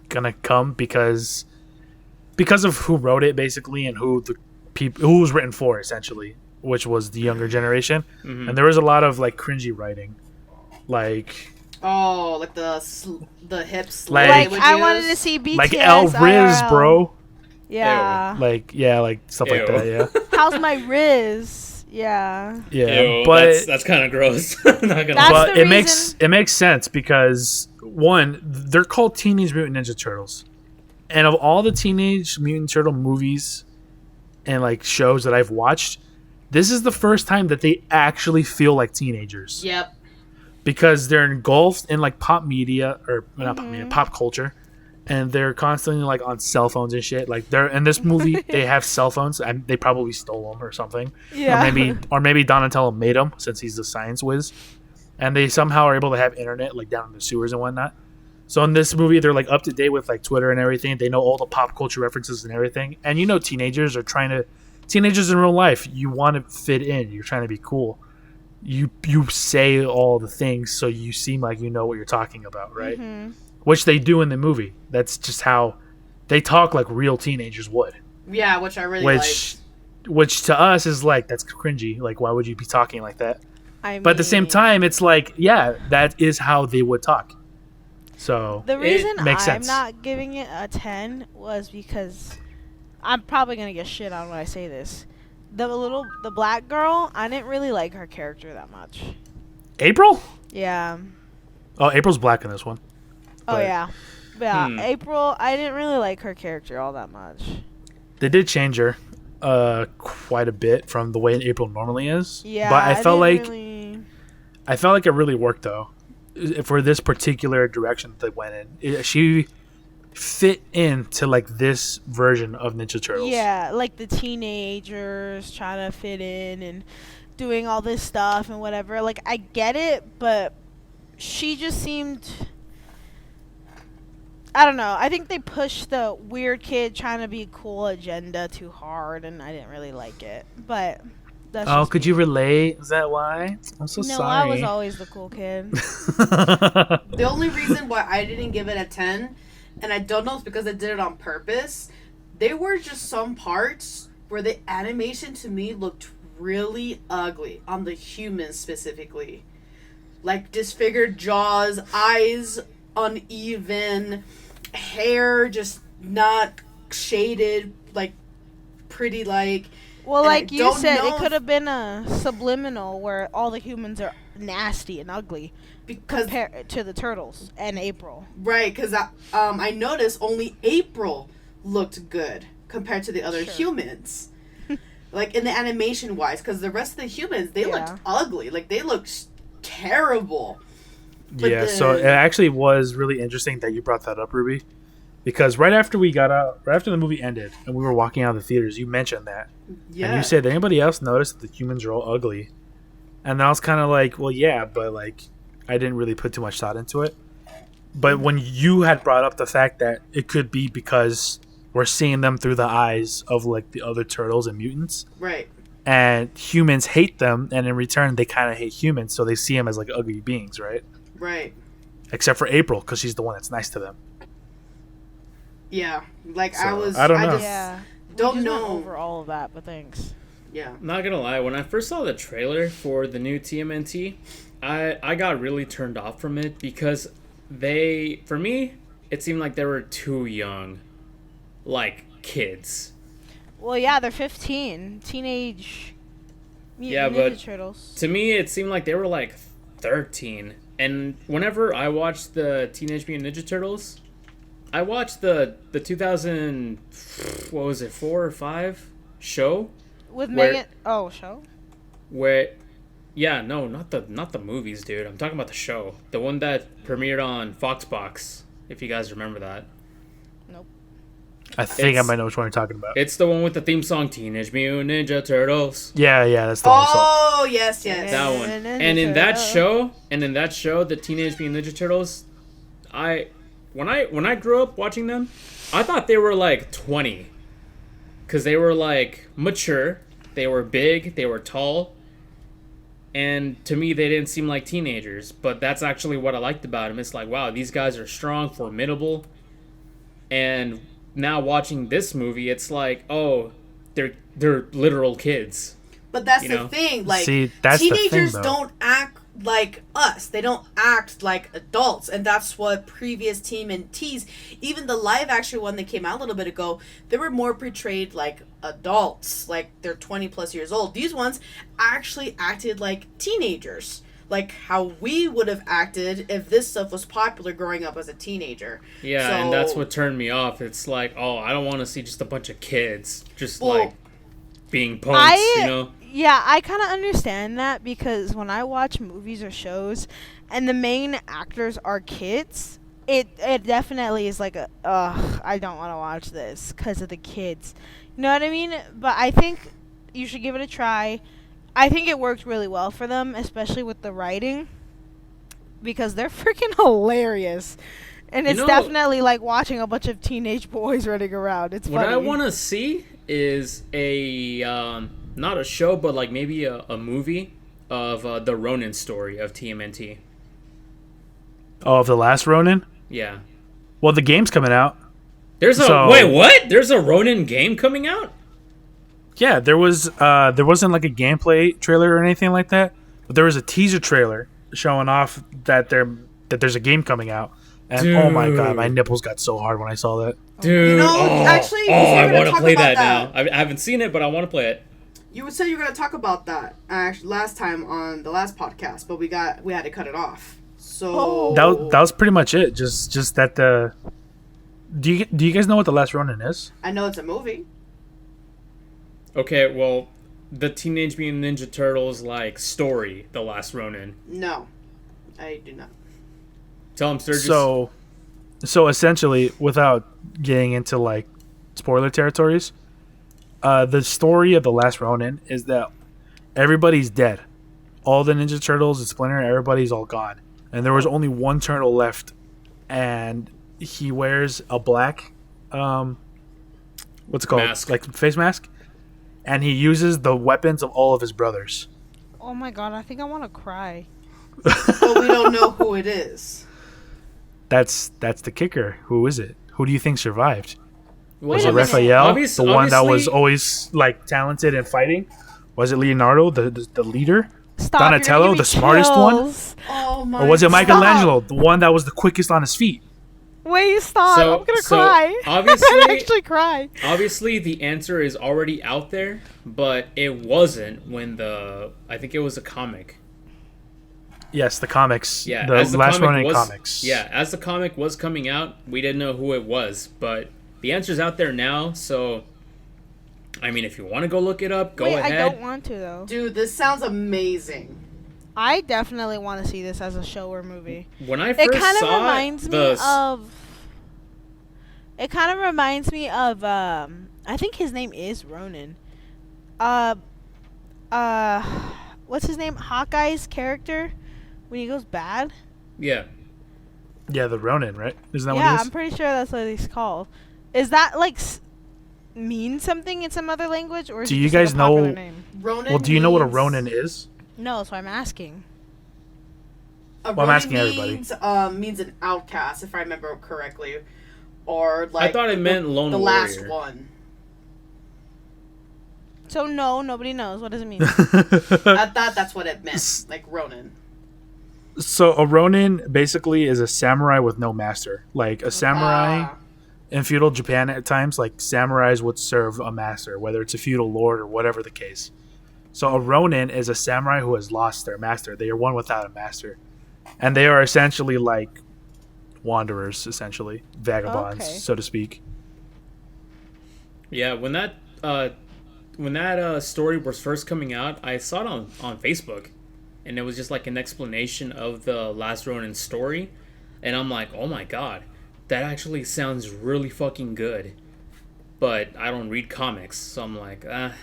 gonna come because of who wrote it, basically, and who it was written for, essentially, which was the younger generation. Mm-hmm. And there was a lot of like cringy writing, like Oh, like the hips. Like- Like, I wanted to see BTS. like El Riz, IRL. bro. Yeah. Like stuff like Ew. that. Yeah, How's my Riz? Yeah. yeah. Ew, but that's kind of gross. Not gonna That's lie. but the it reason- makes sense because one, they're called Teenage Mutant Ninja Turtles, and of all the Teenage Mutant Turtle movies and like shows that I've watched, this is the first time that they actually feel like teenagers Yep. because they're engulfed in like pop media or not pop media, pop culture, and they're constantly like on cell phones and shit. Like they're in this movie, they have cell phones and they probably stole them or something. Yeah. Or maybe Donatello made them since he's a science whiz, and they somehow are able to have internet like down in the sewers and whatnot. So in this movie, they're like up to date with like Twitter and everything. They know all the pop culture references and everything. And teenagers in real life, you want to fit in. You're trying to be cool. you say all the things so you seem like you know what you're talking about, right? Mm-hmm. Which they do in the movie. That's just how they talk like real teenagers would. Yeah, which I really Which to us is like, that's cringy. Like, why would you be talking like that? I But at the same mean, time, it's like, yeah, that is how they would talk. So the reason makes I'm sense. not giving it a 10 was because I'm probably gonna get shit on when I say this. The black girl, I didn't really like her character that much. April? Yeah. Oh, April's black in this one. Oh But yeah. Yeah, April, I didn't really like her character all that much. They did change her quite a bit from the way April normally is. Yeah, But I felt like really... I felt like it really worked though. For this particular direction that they went in. She fit into like this version of Ninja Turtles. Yeah, like the teenagers trying to fit in and doing all this stuff and whatever. Like, I get it, but she just seemed... I don't know. I think they pushed the weird kid trying to be cool agenda too hard, and I didn't really like it. But that's Oh, just could me. you relate? Is that why? I'm so No, sorry. I was always the cool kid. The only reason why I didn't give it a 10, and I don't know if it's because I did it on purpose, there were just some parts where the animation to me looked really ugly on the humans specifically. Like disfigured jaws, eyes uneven, hair just not shaded like pretty like. Well, And I like you don't said, know it if- I been a subliminal where all the humans are nasty and ugly because compared to the turtles and April. right, because I noticed only April looked good compared to the other Sure. humans, like in the animation wise. Because the rest of the humans, they Yeah. looked ugly, like they looked terrible. But Yeah, so it actually was really interesting that you brought that up, Ruby, because right after we got out, right after the movie ended, and we were walking out of the theaters, you mentioned that, Yeah, and you said, "Did anybody else notice that the humans are all ugly?" And I was kind of like, "Well, yeah," but like, I didn't really put too much thought into it. But when you had brought up the fact that it could be because we're seeing them through the eyes of like the other turtles and mutants, right. and humans hate them, and in return they kind of hate humans, so they see them as like ugly beings, right? Right. Except for April, because she's the one that's nice to them. Yeah. Like So, I was. I don't know. just Yeah. don't we just went know. over all of that, but thanks. Yeah. Not gonna lie, when I first saw the trailer for the new TMNT, I got really turned off from it because for me, it seemed like they were too young. Like kids. Well, yeah, they're 15. Teenage Yeah, Mutant but Ninja Turtles. To me, it seemed like they were like 13. And whenever I watched the Teenage Mutant Ninja Turtles, I watched the 2000, what was it, 4 or 5 show? With where- Megan... Oh, show? Where, yeah, no, not the movies, dude. I'm talking about the show, the one that premiered on Foxbox. If you guys remember that, I think I It's- might know which one you're talking about. it's the one with the theme song "Teenage Mutant Ninja Turtles." Yeah, that's the one. Oh yes, yes. That one. Ninja And in that Turtle. show, the Teenage Mutant Ninja Turtles, when I grew up watching them, I thought they were like 20, because they were like mature, they were big, they were tall, and to me they didn't seem like teenagers. But that's actually what I liked about them. It's like, wow, these guys are strong, formidable, and now watching this movie, it's like, oh, they're literal kids. But that's You the know? thing. Like See, that's the thing, teenagers though. don't act like us. They don't act like adults, and that's what previous TMNTs, even the live action one that came out a little bit ago, they were more portrayed like adults, like they're 20 plus years old. These ones actually acted like teenagers, like how we would have acted if this stuff was popular growing up as a teenager. Yeah, So- and that's what turned me off. It's like, oh, I don't want to see just a bunch of kids just Well, like being punks, you know? Yeah, I kind of understand that because when I watch movies or shows and the main actors are kids, it definitely is like I don't want to watch this because of the kids. You know what I mean? But I think you should give it a try. I think it worked really well for them, especially with the writing, because they're freaking hilarious. And You it's know- definitely like watching a bunch of teenage boys running around. It's What funny. I want to see is a not a show, but like maybe a movie of the Ronin story of TMNT. Oh, of the last Ronin. Yeah. Well, the game's coming out. Wait, what? There's a Ronin game coming out? Yeah, there wasn't like a gameplay trailer or anything like that, but there was a teaser trailer showing off that there's a game coming out. And oh my god, my nipples got so hard when I saw that. Dude, You know, actually, I want to play about that now. I haven't seen it, but I want to play it. You said you were going to talk about that actually last time on the last podcast, but we had to cut it off. So That was pretty much it. Just that the. Do you guys know what the Last Ronin is? I know it's a movie. Okay, well, the Teenage Mutant Ninja Turtles like story, The Last Ronin. No, I do not. Tell him, Sturgis. So essentially, without getting into like spoiler territories, the story of the Last Ronin is that everybody's dead. All the Ninja Turtles and Splinter, everybody's all gone, and there was only one turtle left, and he wears a black, what's it called, mask. like face mask, and he uses the weapons of all of his brothers. Oh my god, I think I want to cry. But we don't know who it is. That's the kicker. Who is it? Who do you think survived? Well, Was Wait it a minute. Raphael, the one that was obviously- always like talented in fighting? Was it Leonardo, the leader? Stop, you're gonna Donatello, give me the smartest one? chills. Oh my! Or was it God. Michelangelo, the one that was the quickest on his feet? Wait, stop. I'm gonna So, cry. obviously- I might actually cry. Obviously, the answer is already out there, but it wasn't when I think it was a comic. Yes, the comics. Yeah, the as the Last comic Ronin was, comics. Yeah, as the comic was coming out, we didn't know who it was, but the answer's out there now. So, I mean, if you want to go look it up, go Wait, ahead. I don't want to though. Dude, this sounds amazing. I definitely want to see this as a show or movie. When I It first kind of saw reminds me of. It kind of reminds me of. I think his name is Ronin. What's his name? Hawkeye's character when he goes bad. yeah, Yeah, the Ronin, right? Isn't that Yeah, what it I'm is? pretty sure that's what he's called. Is that like mean something in some other language, or is Do it you just, like, guys a popular know- name? Ronin. Well, do you know what a means- Ronin is? No, so I'm asking. A Well, I'm Ronin asking everybody. means an outcast, if I remember correctly, or like I thought it meant lone the warrior. last one. So no, nobody knows. What does it mean? I thought that's what it meant, like Ronin. So a Ronin basically is a samurai with no master. Like a samurai Ah. in feudal Japan at times, like samurais would serve a master, whether it's a feudal lord or whatever the case. So a Ronin is a samurai who has lost their master. They are one without a master. And they are essentially like wanderers, essentially. Vagabonds, Okay. so to speak. yeah. When that story was first coming out, I saw it on Facebook, and it was just like an explanation of the Last Ronin story, and I'm like, oh my god, that actually sounds really fucking good. But I don't read comics, so I'm like, ah.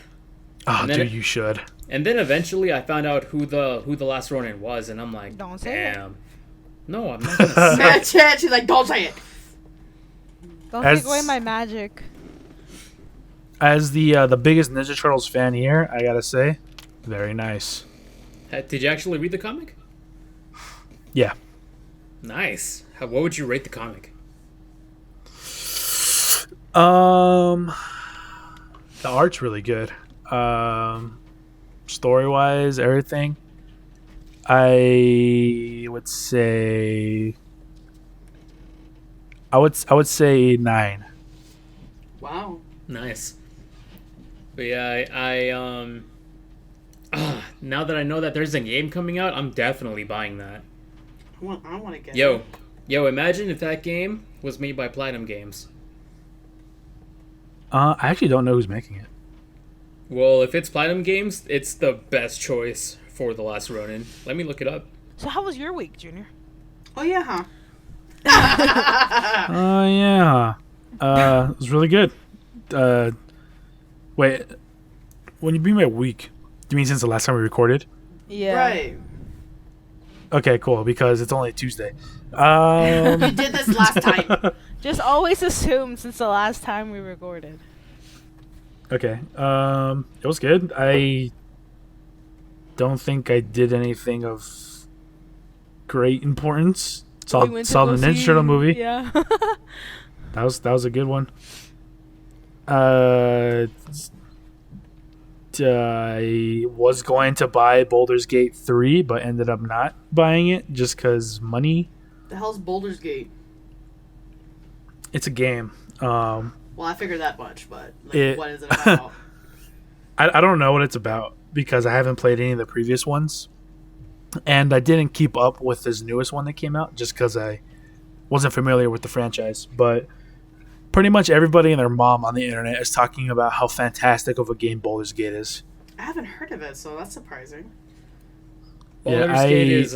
Oh, And then dude, it- you should. And then eventually I found out who the Last Ronin was, and I'm like, Don't say it. damn. No, I'm not gonna say it. Man, Chad, she's like, don't say it. Don't As- take away my magic. As the biggest Ninja Turtles fan here, I gotta say, very nice. Did you actually read the comic? Yeah. Nice. What would you rate the comic? The art's really good. Story wise, everything. I would say. I would say 9. Wow. Nice. But yeah, now that I know that there's a game coming out, I'm definitely buying that. I want to get Yo, it. imagine if that game was made by Platinum Games. I actually don't know who's making it. Well, if it's Platinum Games, it's the best choice for The Last Ronin. Let me look it up. So how was your week, Junior? Oh yeah, huh? Oh yeah. It was really good. Wait, when you mean by week, do you mean since the last time we recorded? Yeah. Right. Okay, cool. Because it's only Tuesday. We did this last time. Just always assume since the last time we recorded. Okay. It was good. don't think I did anything of great importance. Saw We went to the go Ninja see- Turtle movie. Yeah. That was a good one. I was going to buy Baldur's Gate 3, but ended up not buying it just because money. The hell's Baldur's Gate? It's a game. Well, I figured that much, but what is it about? I don't know what it's about because I haven't played any of the previous ones. And I didn't keep up with this newest one that came out just because I wasn't familiar with the franchise. But pretty much everybody and their mom on the internet is talking about how fantastic of a game Baldur's Gate is. I haven't heard of it, so that's surprising. Baldur's Gate is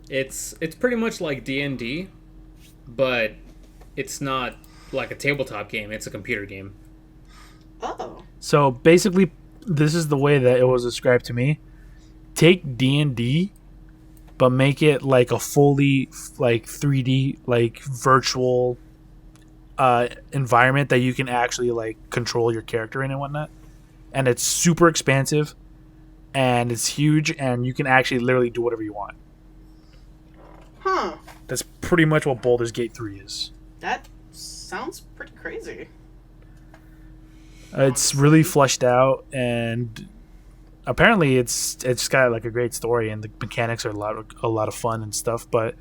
it's pretty much like D&D, but it's not like a tabletop game. It's a computer game. Oh. So basically, this is the way that it was described to me. Take D&D, but make it like a fully like 3D like virtual environment that you can actually like control your character in and whatnot. And it's super expansive, and it's huge, and you can actually literally do whatever you want. Huh. That's pretty much what Baldur's Gate 3 is. That sounds pretty crazy. It's really fleshed out, and apparently it's got like a great story, and the mechanics are a lot of fun and stuff. But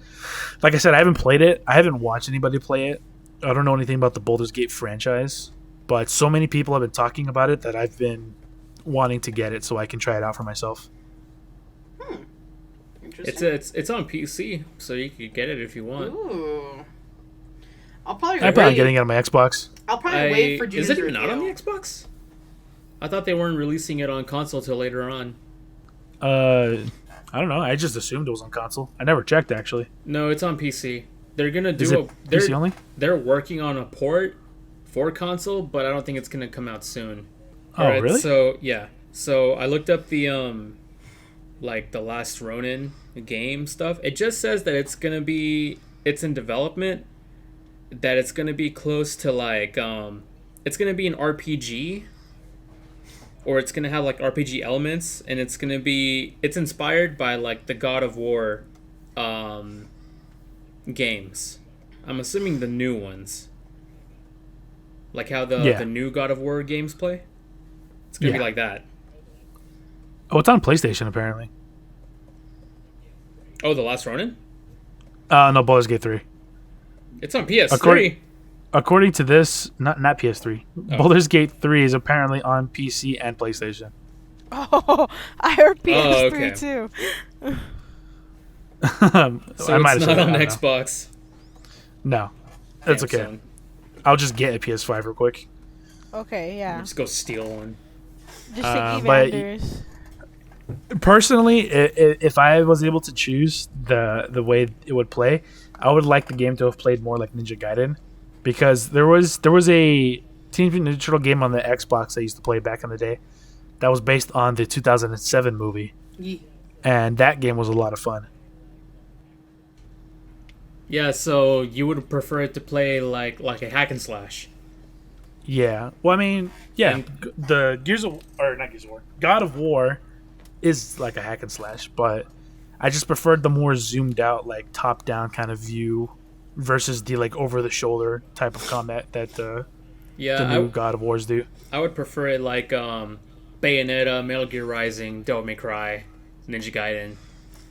like I said, I haven't played it. I haven't watched anybody play it. I don't know anything about the Baldur's Gate franchise, but so many people have been talking about it that I've been wanting to get it so I can try it out for myself. Interesting. It's on PC, so you could get it if you want. Ooh. I'll probably I plan on getting it on my Xbox. I'll probably wait for June's Is it even out on the review. Xbox? I thought they weren't releasing it on console till later on. I don't know. I just assumed it was on console. I never checked actually. No, it's on PC. They're gonna Is it PC only? They're working on a port for console, but I don't think it's gonna come out soon. Oh, really? So yeah. So I looked up the like the Last Ronin game stuff. It just says that it's in development. That it's gonna be close to like it's gonna be an RPG. Or it's gonna have like RPG elements, and it's inspired by like the God of War games. I'm assuming the new ones. Like how the new God of War games play. It's gonna be like that. Oh, it's on PlayStation apparently. Oh, The Last Ronin? No, Baldur's Gate 3. It's on PS3. According to this, not PS3. Oh. Baldur's Gate 3 is apparently on PC and PlayStation. Oh, I heard PS3 okay. too. So I it's might have not said that, on I don't know. Xbox. No, that's Damn, okay. son. I'll just get a PS5 real quick. Okay, yeah. Just go steal one. Just like but- Evander's. Personally, if I was able to choose the way it would play, I would like the game to have played more like Ninja Gaiden, because there was a Teenage Mutant Ninja Turtle game on the Xbox I used to play back in the day that was based on the 2007 movie, and that game was a lot of fun. Yeah, so you would prefer it to play like a hack and slash. Yeah, well, I mean, yeah, And- the God of War is like a hack and slash, but I just preferred the more zoomed out, like top down kind of view versus the like over the shoulder type of combat that the new God of Wars do. I would prefer it like Bayonetta, Metal Gear Rising, Devil May Cry, Ninja Gaiden.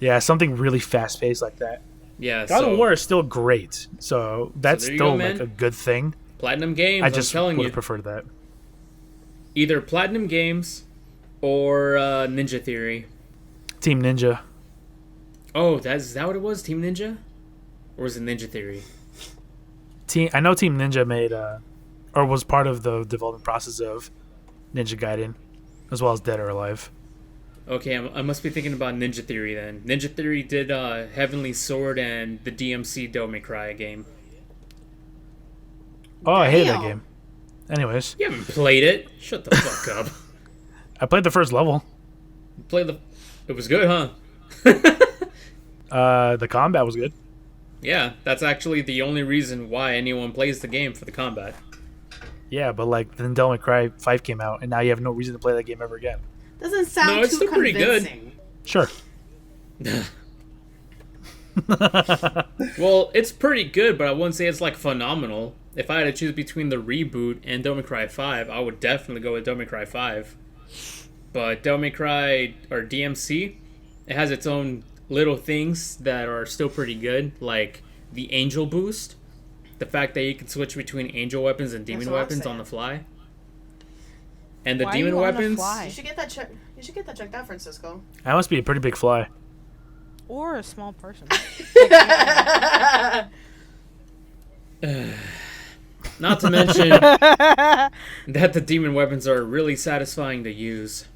Yeah, something really fast paced like that. Yeah, God so of War is still great, so that's there you still go, like man. a good thing. Platinum Games. I just I'm telling would you, have preferred that. either Platinum Games or Ninja Theory. Team Ninja. Oh, is that what it was? Team Ninja, or was it Ninja Theory? I know Team Ninja made or was part of the development process of Ninja Gaiden, as well as Dead or Alive. Okay, I must be thinking about Ninja Theory then. Ninja Theory did Heavenly Sword and the DMC Devil May Cry game. Oh, I hated that Damn. game. Anyways, You haven't played it? Shut the fuck up. I played the first level. It was good, huh? The combat was good. Yeah, that's actually the only reason why anyone plays the game, for the combat. Yeah, but like then Devil May Cry 5 came out, and now you have no reason to play that game ever again. Doesn't sound No, it's too still pretty good. convincing. Sure. Well, it's pretty good, but I wouldn't say it's like phenomenal. If I had to choose between the reboot and Devil May Cry 5, I would definitely go with Devil May Cry 5. But Devil May Cry, or DMC, it has its own little things that are still pretty good, like the angel boost. The fact that you can switch between angel weapons and demon weapons on the fly. And the Why demon are you on the weapons... fly? You should get that check. You should get that checked out, Francisco. That must be a pretty big fly. Or a small person. Not to mention that the demon weapons are really satisfying to use.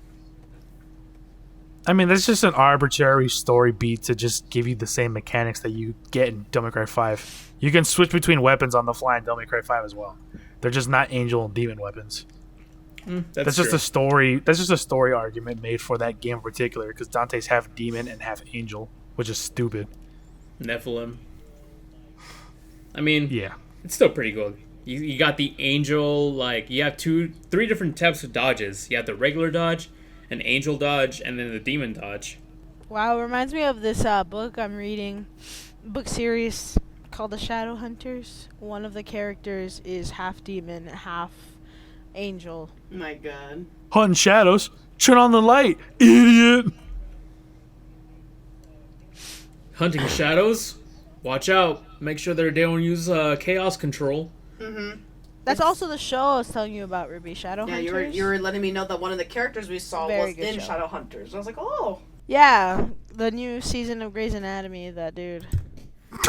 I mean, that's just an arbitrary story beat to just give you the same mechanics that you get in Devil May Cry 5. You can switch between weapons on the fly in Devil May Cry 5 as well. They're just not angel and demon weapons. That's just true. a story. That's just a story argument made for that game in particular, because Dante's half demon and half angel, which is stupid. Nephilim. I mean, Yeah. it's still pretty good. You got the angel, like, you have three different types of dodges. You have the regular dodge, an angel dodge, and then the demon dodge. Wow, it reminds me of this book I'm reading. Book series called The Shadow Hunters. One of the characters is half demon, half angel. My God. Hunting shadows. Turn on the light, idiot. Hunting shadows, watch out. Make sure they don't use chaos control. That's also the show I was telling you about, Ruby. Shadow Yeah, Hunters. you were letting me know that one of the characters we saw Very was good in show. Shadow Hunters. I was like, oh. Yeah, the new season of Grey's Anatomy. That dude.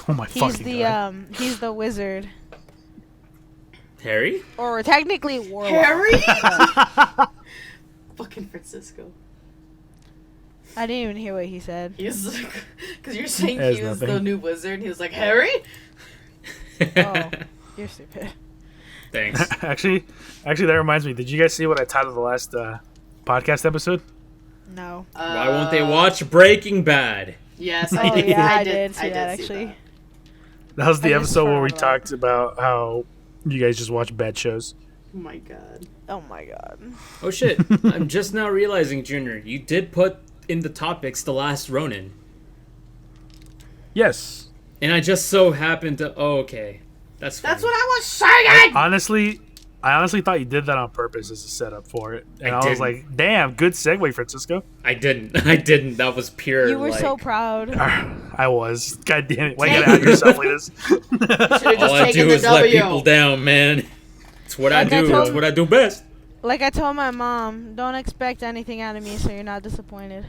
Oh my He's fucking the god. he's the wizard, Harry? or technically warlock. Harry? Fucking Francisco. I didn't even hear what he said. He's like, because you're saying Has he was the nothing. new wizard. He was like, Harry? Oh, you're stupid. Thanks. Actually, that reminds me. Did you guys see what I titled the last podcast episode? No. Why won't they watch Breaking Bad? Yes, Oh I did. yeah, I I did see that see actually. that. That was the I just episode where we forgot about talked about how you guys just watch bad shows. Oh my God. Oh my god. Oh shit, I'm just now realizing, Junior, you did put in the topics The Last Ronin. Yes. And I just so happened to... Oh, okay. That's fine. That's what I was saying! I honestly thought you did that on purpose as a setup for it. And I I was didn't. like, damn, good segue, Francisco. I didn't. I didn't. That was pure, You were like... so proud. I was. God damn it. Why you gotta out yourself like this? Should've just All I taken do the is let W. people down, man. It's what I Like I do. told- It's what I do best. Like I told my mom, don't expect anything out of me, so you're not disappointed.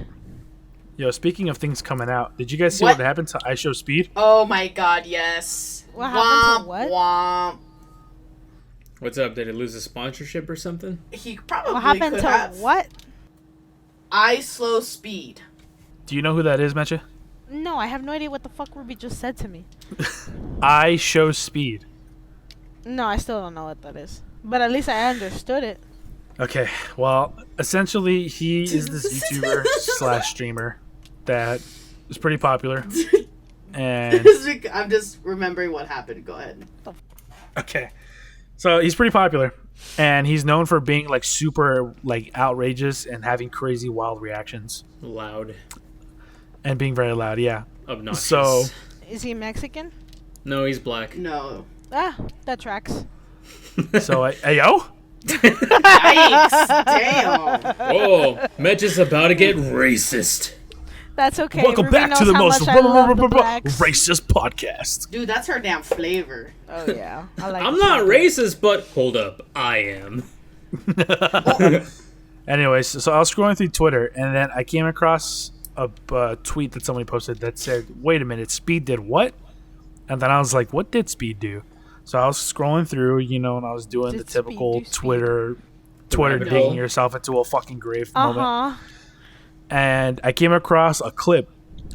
Yo, speaking of things coming out, did you guys see What? what happened to ISHOWSPEED? Oh my God, yes. What happened to what? Womp. What's up? Did it lose a sponsorship or something? He probably What happened could to have. what? ISHOWSPEED. Do you know who that is, Mecha? No, I have no idea what the fuck Ruby just said to me. ISHOWSPEED. No, I still don't know what that is. But at least I understood it. Okay, well, essentially, he is this YouTuber slash streamer that is pretty popular. And I'm just remembering what happened. Go ahead. okay, so he's pretty popular, and he's known for being like super like outrageous and having crazy wild reactions Loud. and being very loud. Yeah. Obnoxious. So Is he Mexican? No, he's black. No. Ah, that tracks. hey yo. Yikes. Damn. Whoa, Mitch is about to get racist. That's okay. Welcome Ruby back knows to the how most much I love the blacks. racist podcast. Dude, that's her damn flavor. Oh yeah, I like. I'm the not sound. racist, but hold up, I am. Anyways, so I was scrolling through Twitter, and then I came across a tweet that somebody posted that said, "Wait a minute, Speed did what?" And then I was like, "What did Speed do?" So I was scrolling through, and I was doing Did the typical Speed do Speed? Twitter rabbit digging hole. yourself into a fucking grave Uh moment, huh. and I came across a clip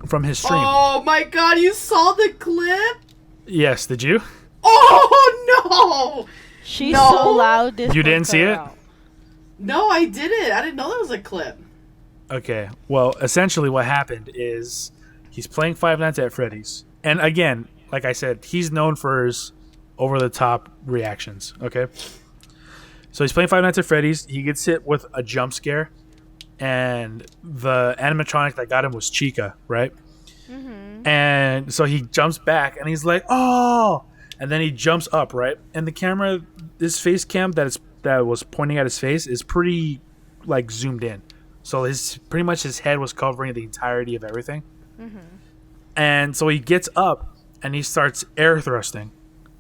from his stream. Oh my God, you saw the clip? Yes, did you? Oh no! She's No. so loud. This You didn't puts see her it? out. No, I didn't. I didn't know that was a clip. Okay, well, essentially what happened is he's playing Five Nights at Freddy's. And again, like I said, he's known for his over-the-top reactions, okay? So he's playing Five Nights at Freddy's. He gets hit with a jump scare. and the animatronic that got him was Chica, right? And so he jumps back and he's like, oh, and then he jumps up, right? And the camera, this face cam that was pointing at his face is pretty like zoomed in. So pretty much his head was covering the entirety of everything. And so he gets up and he starts air thrusting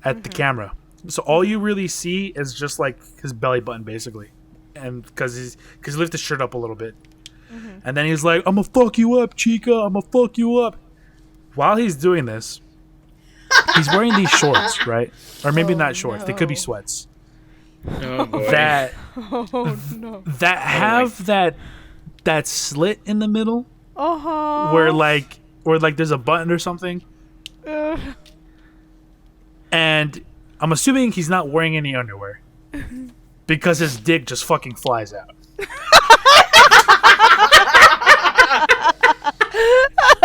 at the camera. So all you really see is just like his belly button basically. And because he lifted his shirt up a little bit. And then he's like, I'm gonna fuck you up, Chica. I'm gonna fuck you up. While he's doing this, he's wearing these shorts, right? Or maybe not shorts. They could be sweats. Oh boy. That no. that have that slit in the middle where like there's a button or something. And I'm assuming he's not wearing any underwear because his dick just fucking flies out.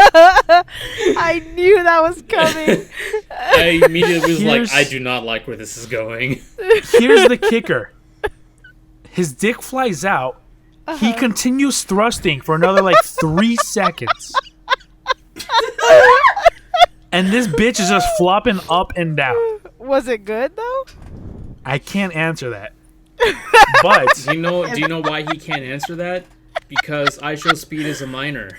I knew that was coming. I immediately was like, I do not like where this is going. Here's the kicker. His dick flies out. He continues thrusting for another like 3 seconds. And this bitch is just flopping up and down. Was it good though? I can't answer that. But Do you know why he can't answer that? Because ISHOWSPEED is a minor.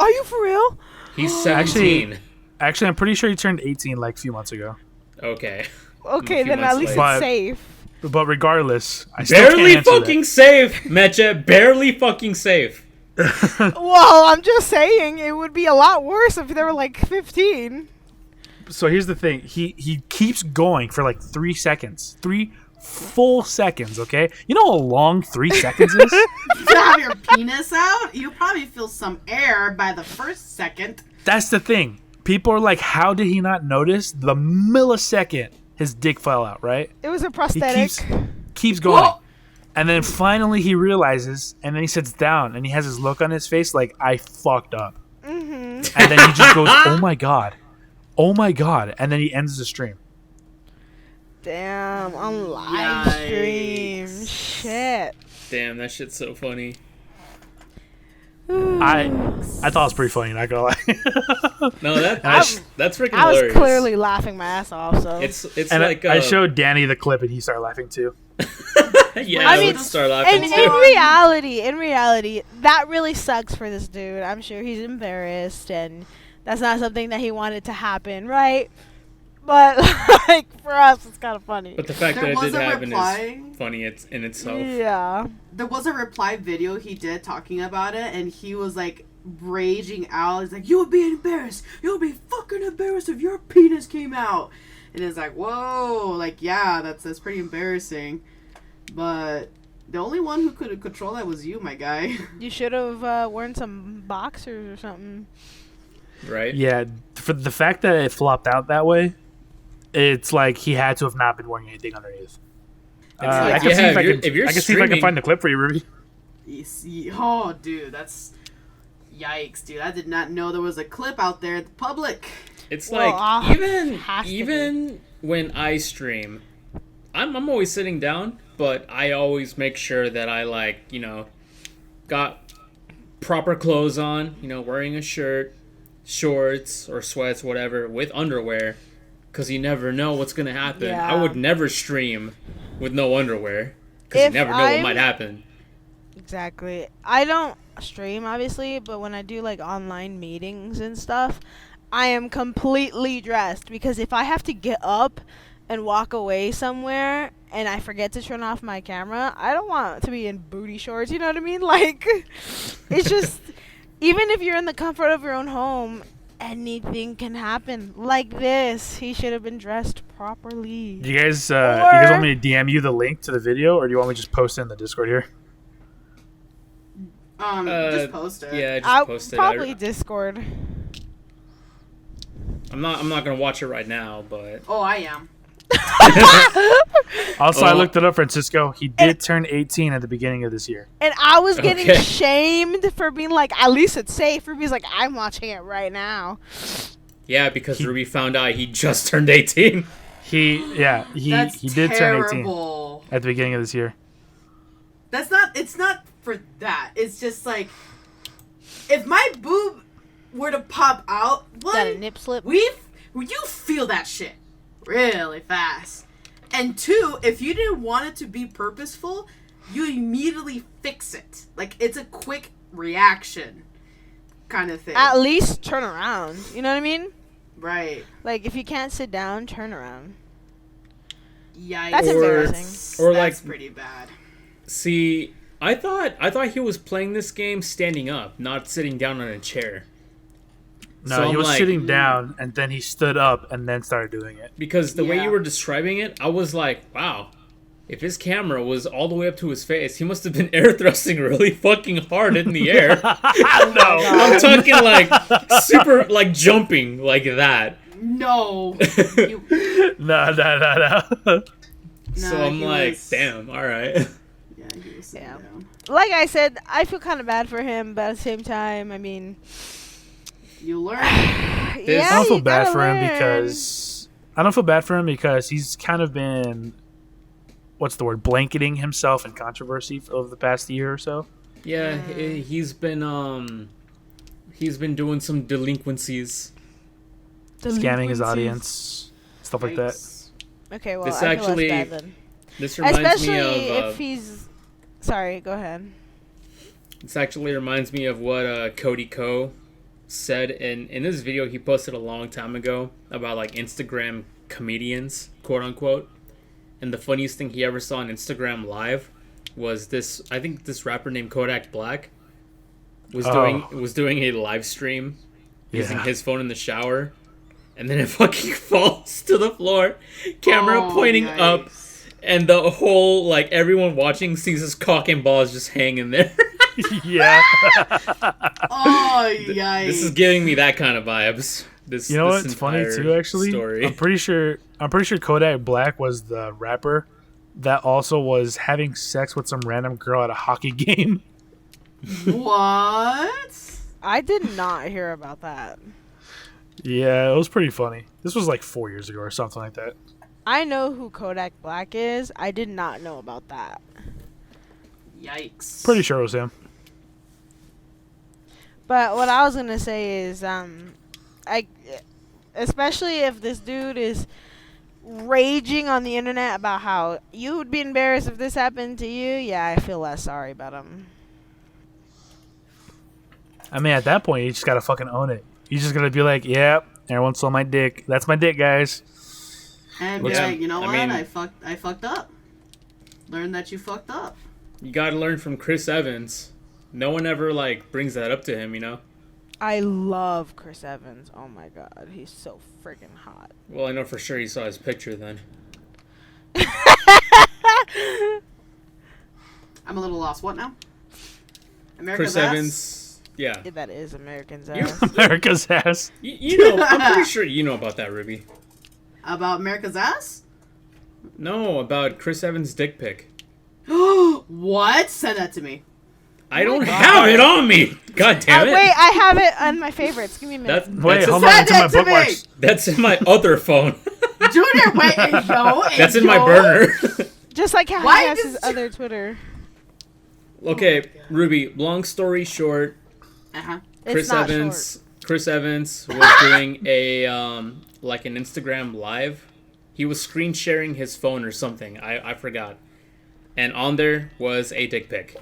Are you for real? He's 17. actually, I'm pretty sure he turned 18 like a few months ago. Okay. Okay, A few then at months least later. it's safe. But regardless, I still Barely can't answer fucking safe, Mecha. Barely fucking safe. Well, I'm just saying it would be a lot worse if they were like 15. that. So here's the thing. He keeps going for like 3 seconds. 3 full seconds, okay? You know how long 3 seconds is? To have your penis out, you probably feel some air by the first second. That's the thing. People are like, how did he not notice the millisecond his dick fell out, right? It was a He prosthetic. keeps going. Whoa. And then finally he realizes, and then he sits down, and he has his look on his face like, I fucked up. And then he just goes, oh my god. Oh my god. And then he ends the stream. Damn, on live stream. Yikes. Shit. Damn, that shit's so funny. I thought it was pretty funny, not gonna lie. No, that's freaking I was hilarious. clearly laughing my ass off, so. It's And like I showed Danny the clip, and he started laughing too. yeah, I I mean, would start laughing And too. in reality, that really sucks for this dude. I'm sure he's embarrassed, and that's not something that he wanted to happen, right? But like for us, it's kind of funny. But the fact There that it was did a happen reply. is funny in itself. Yeah. There was a reply video he did talking about it, and he was like raging out. He's like, "You would be embarrassed. You would be fucking embarrassed if your penis came out." And it's like, whoa, like yeah, that's pretty embarrassing. But the only one who could control that was you, my guy. You should have worn some boxers or something. Right? Yeah, for the fact that it flopped out that way, it's like he had to have not been wearing anything underneath. like, I can yeah, see if I if can. you're I can see if I can streaming- find the clip for you, Ruby. Oh, dude, that's yikes, dude. I did not know there was a clip out there in the public. It's Well, like has to even when I stream, I'm always sitting down, but I always make sure that I got proper clothes on, wearing a shirt, shorts or sweats, whatever, with underwear, because you never know what's gonna happen. Yeah. I would never stream with no underwear because you If never know what I'm- might happen. Exactly. I don't stream, obviously, but when I do like online meetings and stuff, I am completely dressed because if I have to get up and walk away somewhere and I forget to turn off my camera, I don't want to be in booty shorts, you know what I mean? Like, it's just, even if you're in the comfort of your own home, anything can happen. Like this, he should have been dressed properly. Do you guys want me to DM you the link to the video, or do you want me to just post it in the Discord here? Just post it. Yeah, just I'll post it. probably Discord. I'm not gonna watch it right now, but Oh, I am. Also, I Oh. looked it up, Francisco. He did turn 18 at the beginning of this year. And I was getting Okay. shamed for being like, at least it's safe. Ruby's like, I'm watching it right now. yeah, because Ruby found out he just turned 18. He That's did turn 18 terrible. at the beginning of this year. It's not for that. It's just like, if my boob were to pop out, Got a nip slip. you feel that shit really fast. And two, if you didn't want it to be purposeful, you immediately fix it. Like, it's a quick reaction kind of thing. At least turn around. You know what I mean? Right. Like, if you can't sit down, turn around. Yikes. That's embarrassing. Or That's like, pretty bad. See, I thought he was playing this game standing up, not sitting down on a chair. No, So he I'm was like, sitting down, and then he stood up, and then started doing it. Because the way Yeah. you were describing it, I was like, wow, if his camera was all the way up to his face, he must have been air thrusting really fucking hard in the air. No. I'm talking like super, like jumping like that. No. No. So I'm like, damn, all right. Yeah, he was sitting down. Like I said, I feel kind of bad for him, but at the same time, I mean, You learn. yeah, I don't feel you bad gotta for him learn. because he's kind of been, what's the word, blanketing himself in controversy over the past year or so. Yeah, he's been doing some delinquencies. Scamming his audience, stuff like that. Yikes. Okay, well, This I feel actually- less bad then. This reminds Especially me of. if he's. Sorry, go ahead. This actually reminds me of what Cody Ko said in this video he posted a long time ago about like Instagram comedians, quote unquote. And the funniest thing he ever saw on Instagram Live was this. I think this rapper named Kodak Black was doing a live stream using his phone in the shower, and then it fucking falls to the floor, camera pointing up, yikes. and the whole like everyone watching sees his cock and balls just hanging there. Yeah. Oh, yikes. This is giving me that kind of vibes. This, You know this what's funny entire too? Actually, story. I'm pretty sure Kodak Black was the rapper that also was having sex with some random girl at a hockey game. What? I did not hear about that. Yeah, it was pretty funny. This was like 4 years ago or something like that. I know who Kodak Black is. I did not know about that. Yikes. Pretty sure it was him. But what I was gonna say is, especially if this dude is raging on the internet about how you would be embarrassed if this happened to you, yeah, I feel less sorry about him. I mean, at that point, you just gotta fucking own it. You just gotta be like, yeah, everyone saw my dick. That's my dick, guys. And be Yeah, like, you know I what? mean- I fucked up. Learn that you fucked up. You gotta learn from Chris Evans. No one ever like brings that up to him, you know. I love Chris Evans. Oh my god, he's so freaking hot. Well, I know for sure you saw his picture then. I'm a little lost. What now? America's Chris ass? Evans, yeah. Yeah, that is American's You- ass. America's ass. You know, I'm pretty sure you know about that, Ruby. About America's ass? No, about Chris Evans' dick pic. What? Send that to me. I don't have it on me. God damn it. Wait, I have it on my favorites. Give me a minute. Wait, that's, hold Send on. It's in my it to me! bookmarks. that's in my other phone. Junior, wait, yo. That's in my burner. Just like how Why he has does- his other Twitter. Okay, Ruby, long story short, Uh-huh. It's Chris not Evans was doing a like an Instagram live. He was screen sharing his phone or something. I forgot. And on there was a dick pic.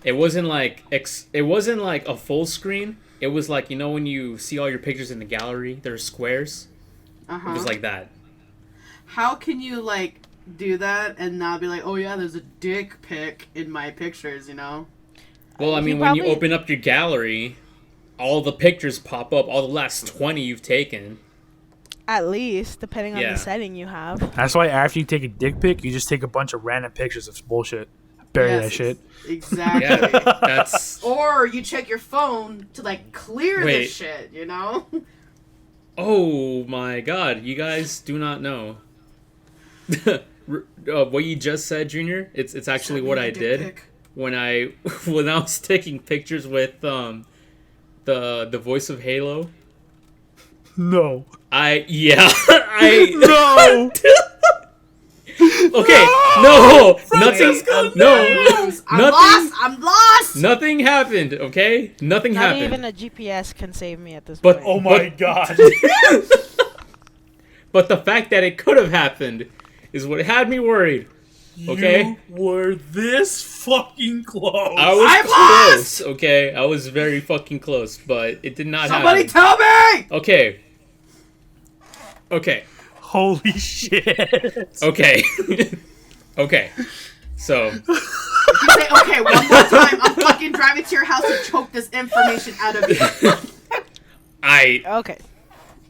It wasn't like a full screen. It was like, you know, when you see all your pictures in the gallery, there's squares. Uh-huh. It was like that. How can you, like, do that and not be like, oh, yeah, there's a dick pic in my pictures, you know? Well, I He mean, when you probably- open up your gallery, all the pictures pop up, all the last 20 you've taken. At least, depending on Yeah. the setting you have. That's why after you take a dick pic, you just take a bunch of random pictures of bullshit. Bury Yes, that shit. Exactly. Yeah, that's... Or you check your phone to, like, clear Wait. this shit, you know? Oh my god, you guys do not know. What you just said, Junior, it's actually what I did when I was taking pictures with the voice of Halo. No. I No. Okay, no, nothing. No, I'm lost. nothing happened. Okay, nothing Not happened. even a GPS can save me at this But point. Oh my god. But the fact that it could have happened is what had me worried. Okay, You were this fucking close. I was I'm close. Okay, I was very fucking close, but it did not Somebody happen. tell me. Okay. Okay. Holy shit. Okay. Okay. So, You say okay one more time. I'm fucking driving to your house to choke this information out of you. I. Okay.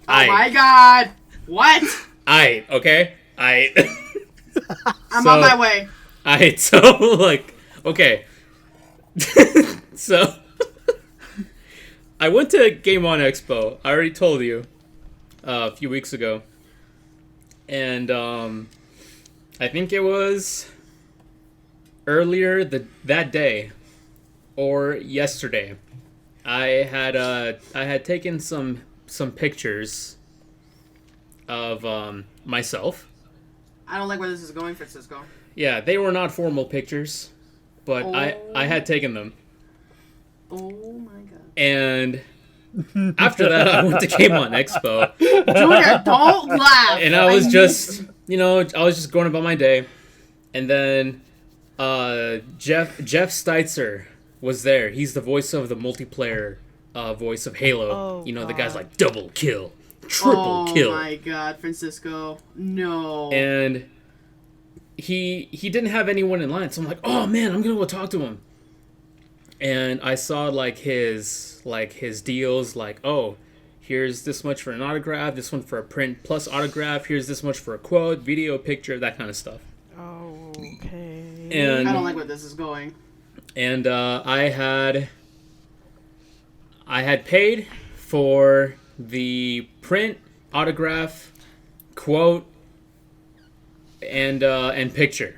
Oh my god. What? Okay? I'm on my way. So, like, okay. So, I went to Game On Expo. I already told you a few weeks ago. And, I think it was earlier that day or yesterday. I had taken some pictures of myself. I don't like where this is going, Francisco. Yeah, they were not formal pictures, but I had taken them. Oh my god. And after that, I went to Game On Expo, Junior, don't laugh. and I was just, I was just going about my day, and then Jeff Steitzer was there. He's the voice of the multiplayer voice of Halo. Oh, The guy's God. like double kill, triple kill. Oh my god, Francisco. No. And he didn't have anyone in line, so I'm like, oh man, I'm gonna go talk to him. And I saw like his deals, like, oh, here's this much for an autograph, this one for a print plus autograph, here's this much for a quote, video, picture, that kind of stuff. Okay. And I don't like where this is going. And I had paid for the print, autograph, quote, and picture.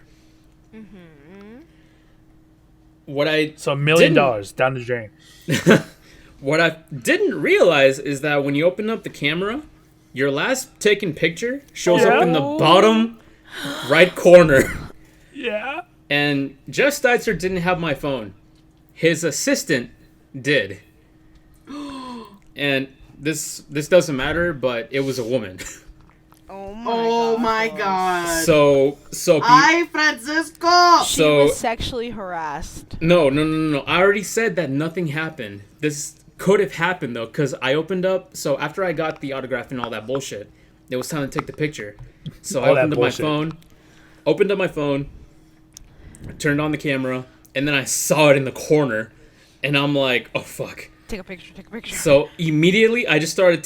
What I So $1 million didn't- down the drain. What I didn't realize is that when you open up the camera, your last taken picture shows up in the bottom right corner. Yeah. And Jeff Steitzer didn't have my phone. His assistant did. And this doesn't matter, but it was a woman. Oh my god. So Hi, Francisco. She so- was sexually harassed. No. I already said that nothing happened. This could have happened though, because I opened up. So after I got the autograph and all that bullshit, it was time to take the picture. So I All that opened up my bullshit. phone, turned on the camera, and then I saw it in the corner, and I'm like, oh fuck. Take a picture. So immediately I just started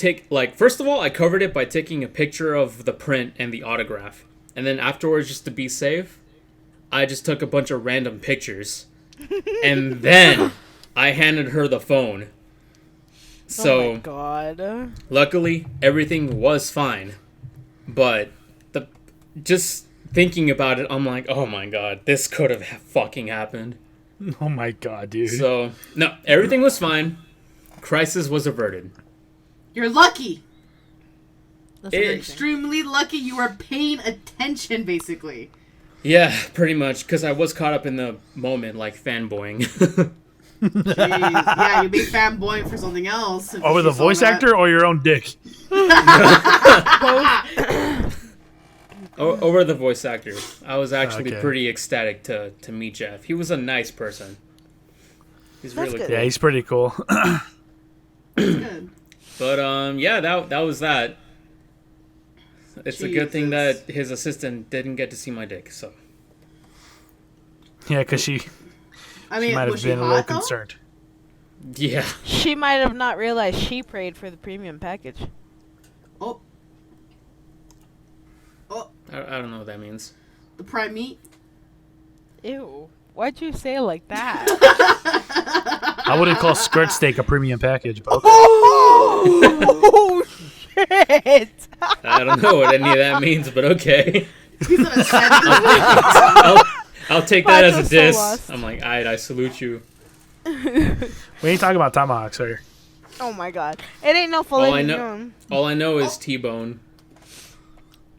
first of all, I covered it by taking a picture of the print and the autograph. And then afterwards, just to be safe, I just took a bunch of random pictures. And then I handed her the phone. So Oh my god. luckily everything was fine. But just thinking about it, I'm like, oh my god, this could have fucking happened. Oh my god, dude. So no, everything was fine. Crisis was averted. You're lucky. That's It- amazing. Extremely lucky you were paying attention, basically. Yeah, pretty much, because I was caught up in the moment, like fanboying. Jeez. Yeah, you'd be fanboying for something else. if Over you the saw voice that. actor or your own dick? Over the voice actor. I was actually Okay. pretty ecstatic to meet Jeff. He was a nice person. He's That's really good. cool. Yeah, he's pretty cool. Good. But yeah, that was that. It's a good thing Jesus. that his assistant didn't get to see my dick. So Yeah, because she I mean, might have was she been a little hot though? concerned. yeah, She might have not realized she prayed for the premium package. Oh, I don't know what that means. the prime meat. Ew. Why'd you say it like that? I wouldn't call skirt steak a premium package, but okay. Oh shit! I don't know what any of that means, but okay. He's gonna send I'll take that as Pacho's a so diss. lost. I'm like, alright, I salute you. We ain't talking about tomahawks here. Oh my god! It ain't no filet All I know- mignon. All I know is T-bone.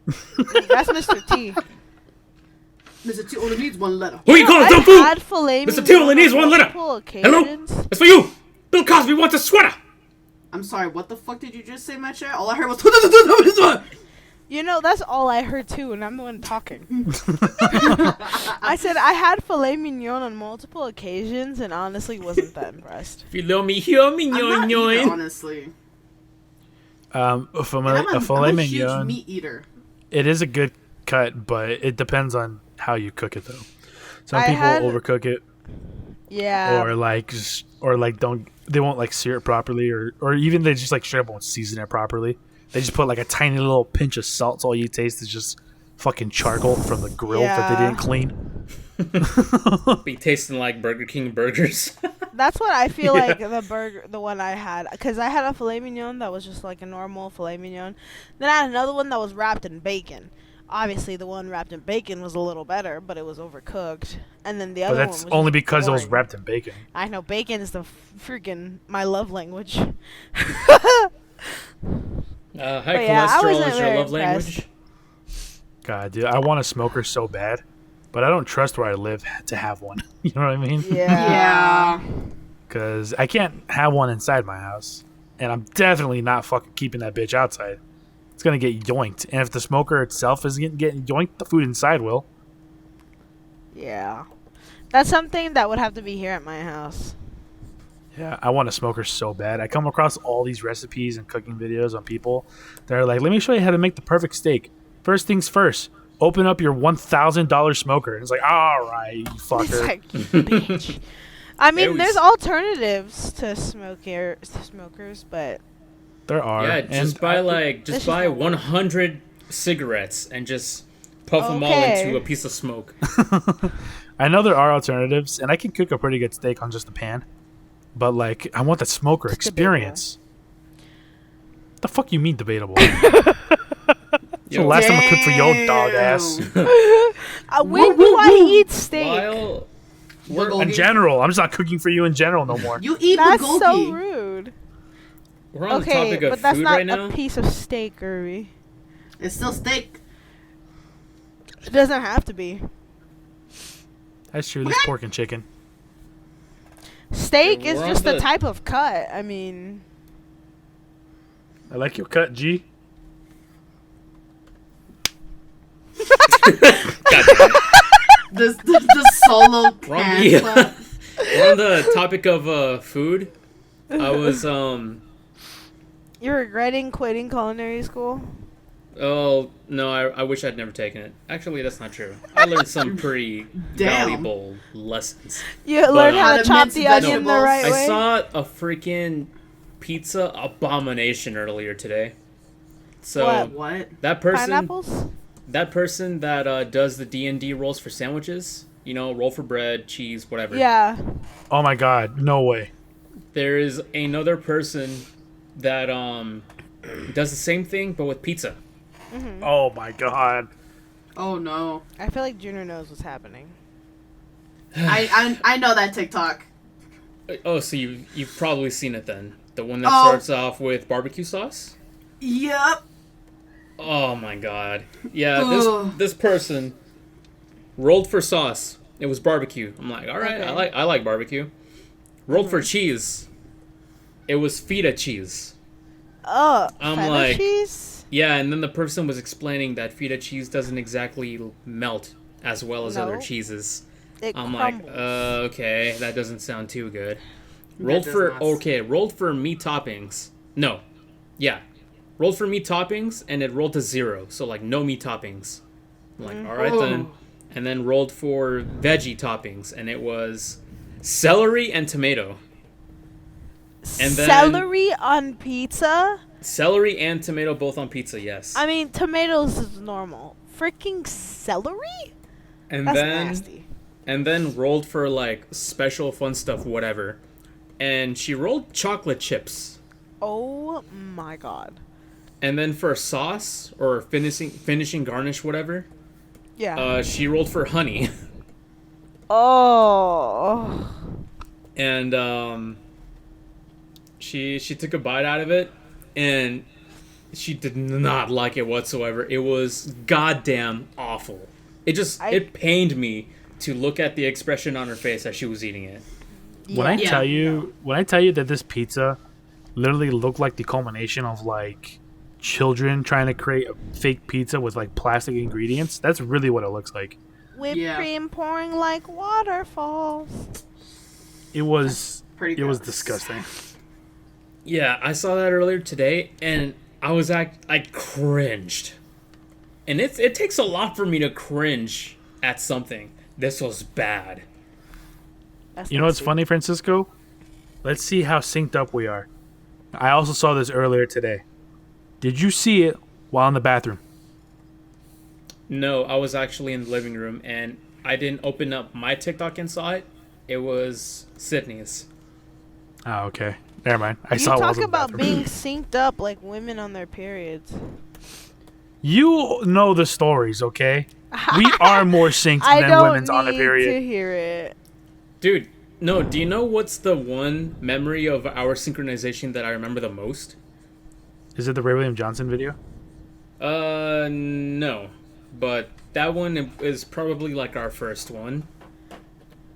That's Mr. T. Mr. T only needs one letter. Who you calling dumb I've fool? had filet Mr. mignon T only needs on one letter. multiple Hello? occasions. It's for you. Bill Cosby wants a sweater. I'm sorry, what the fuck did you just say, my chat? All I heard was... You know, that's all I heard too, and I'm the one talking. I said I had filet mignon on multiple occasions, and honestly wasn't that impressed. Filet mignon, I'm mignon, not either, mignon. honestly. A I'm filet a mignon. huge meat eater. It is a good cut, but it depends on how you cook it, though. Some I people had- overcook it, Yeah. or like don't they won't like sear it properly, or even they just like straight up won't season it properly. They just put like a tiny little pinch of salt. So all you taste is just fucking charcoal from the grill that they Yeah. didn't clean. Be tasting like Burger King burgers. That's what I feel Yeah. like the one I had, because I had a filet mignon that was just like a normal filet mignon. Then I had another one that was wrapped in bacon. Obviously, the one wrapped in bacon was a little better, but it was overcooked. And then the But other that's one was only just because it was boring. wrapped in bacon. I know bacon is the freaking my love language. High But yeah, I cholesterol wasn't is your very love impressed. language. God, dude, I want a smoker so bad, but I don't trust where I live to have one. You know what I mean? Yeah. Because I can't have one inside my house, and I'm definitely not fucking keeping that bitch outside. It's gonna get yoinked, and if the smoker itself isn't getting yoinked, the food inside will. Yeah. That's something that would have to be here at my house. Yeah, I want a smoker so bad. I come across all these recipes and cooking videos on people that are like, let me show you how to make the perfect steak. First things first, open up your $1,000 smoker. And it's like, all right, you It's fucker. like, bitch. I mean, always- there's alternatives to smokers, but There are. Yeah, and just buy This just is buy not- 100 cigarettes and just puff them all Okay. into a piece of smoke. I know there are alternatives, and I can cook a pretty good steak on just a pan. But, like, I want that smoker It's experience. What the fuck you mean debatable? Yo, the last time I cooked for your dog ass. when do I eat steak? while we're, Bulgogi. In general. I'm just not cooking for you in general no more. You eat That's bulgogi. so rude. we're on the Okay, topic of but that's food not right now. a piece of steak, Irby. It's still steak. It doesn't have to be. That's true. There's pork and chicken. Steak Yeah, is we're on just a the- type of cut. I mean, I like your cut, G. God damn it. The solo Wrong- can yeah. clap. We're on the topic of food. I was you're regretting quitting culinary school? oh no, I wish I'd never taken it. Actually, that's not true. I learned some pretty Damn. valuable lessons. You learned how How to to chop mince the onion the vegetables. right I way? saw a freaking pizza abomination earlier today. So What? that person Pineapples? that does the D&D rolls for sandwiches, you know, roll for bread, cheese, whatever. Yeah. Oh my god. No way. There is another person that does the same thing but with pizza. Oh my god. Oh no. I feel like Junior knows what's happening. I know that TikTok. Oh, so you've probably seen it then. The one that Oh. starts off with barbecue sauce? Yep. Oh my god. Yeah, Ugh. this person rolled for sauce. It was barbecue. I'm like, all right, Okay. I like barbecue. Rolled for cheese. It was feta cheese. Oh, I'm feta like- cheese? Yeah, and then the person was explaining that feta cheese doesn't exactly melt as well as other No. cheeses. It I'm crumbles. like, okay, that doesn't sound too good. Rolled does for not. rolled for meat toppings. No, yeah, rolled for meat toppings, and it rolled to 0, so like no meat toppings. I'm like, all right then, and then rolled for veggie toppings, and it was celery and tomato. And then- Celery on pizza? Celery and tomato both on pizza, yes. I mean, tomatoes is normal. Freaking celery? And That's then nasty. and then rolled for like special fun stuff, whatever. And she rolled chocolate chips. Oh my god. And then for sauce or finishing garnish, whatever, Yeah. she rolled for honey. Oh. And she took a bite out of it, and she did not like it whatsoever. It was goddamn awful. it pained me to look at the expression on her face as she was eating it. When I tell you that this pizza literally looked like the culmination of like children trying to create a fake pizza with like plastic ingredients, that's really what it looks like. Whipped cream pouring like waterfalls. It was pretty it was gross. disgusting. Yeah, I saw that earlier today, and I cringed. And it takes a lot for me to cringe at something. This was bad. You know what's funny, Francisco? Let's see how synced up we are. I also saw this earlier today. Did you see it while in the bathroom? No, I was actually in the living room, and I didn't open up my TikTok and saw it. It was Sydney's. Oh, okay. Never mind. I You saw it while I was talk in the about bathroom. being synced up like women on their periods. You know the stories, okay? We are more synced I than don't women's on the need period. to hear it. Dude, no, do you know what's the one memory of our synchronization that I remember the most? Is it the Ray William Johnson video? No. But that one is probably like our first one.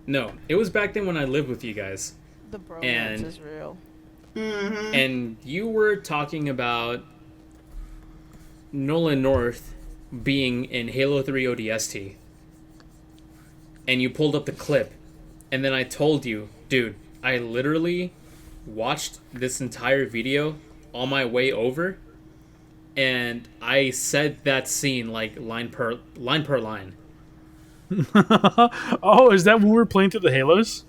No, it was back then when I lived with you guys. The bromance And- is real. Mm-hmm. And you were talking about Nolan North being in Halo 3 ODST. And you pulled up the clip. And then I told you, dude, I literally watched this entire video on my way over. And I said that scene like line per line. Oh, is that when we were playing through the Halos?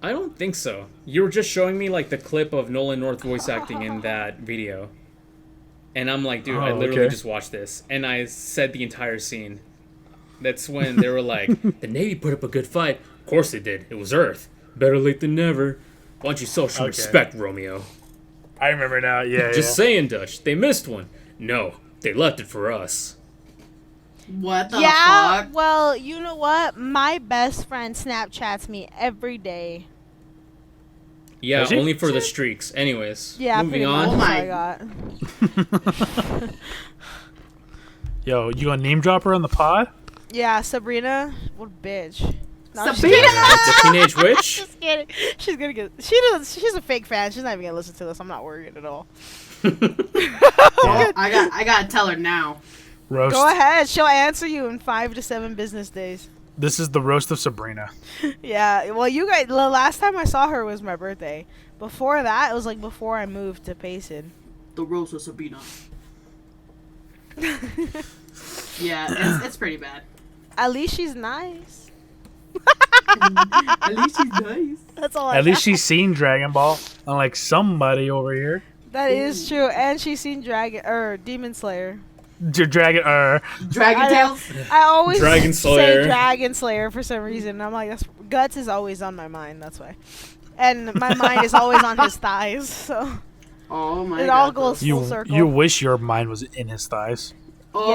I don't think so. You were just showing me like the clip of Nolan North voice acting in that video. And I'm like, dude, I Oh, literally okay. just watched this. And I said the entire scene. That's when they were like, the Navy put up a good fight. Of course they did. It was Earth. Better late than never. Why don't you show some Okay. respect, Romeo? I remember now. Yeah, Just saying, Dutch. They missed one. No, they left it for us. What the Yeah, fuck? well, you know what? My best friend Snapchats me every day. Yeah, Does he? only for the streaks. Anyways, Yeah, moving pretty on. much. Oh That's my- what I got. Yo, you gonna name drop her on the pod? Yeah, Sabrina, what a bitch. No, I'm just Sabrina! kidding. The teenage witch? Just kidding. She's gonna get. She's a fake fan. She's not even gonna listen to this. I'm not worried at all. Oh, I gotta tell her now. Roast. Go ahead. She'll answer you in 5 to 7 business days. This is the roast of Sabrina. Yeah. Well, you guys. The last time I saw her was my birthday. Before that, it was like before I moved to Payson. The Rose of Sabina. Yeah, it's pretty bad. At least she's nice. At least she's nice. That's all. I At least got. she's seen Dragon Ball, unlike somebody over here. That is true, and she's seen Demon Slayer. Dragon. Dragon I know. Tales. I always Dragon Slayer. say Dragon Slayer for some reason. I'm like, Guts is always on my mind. That's why, and my mind is always on his thighs. So Oh my it god. all goes full You circle. you wish your mind was in his thighs. Oh.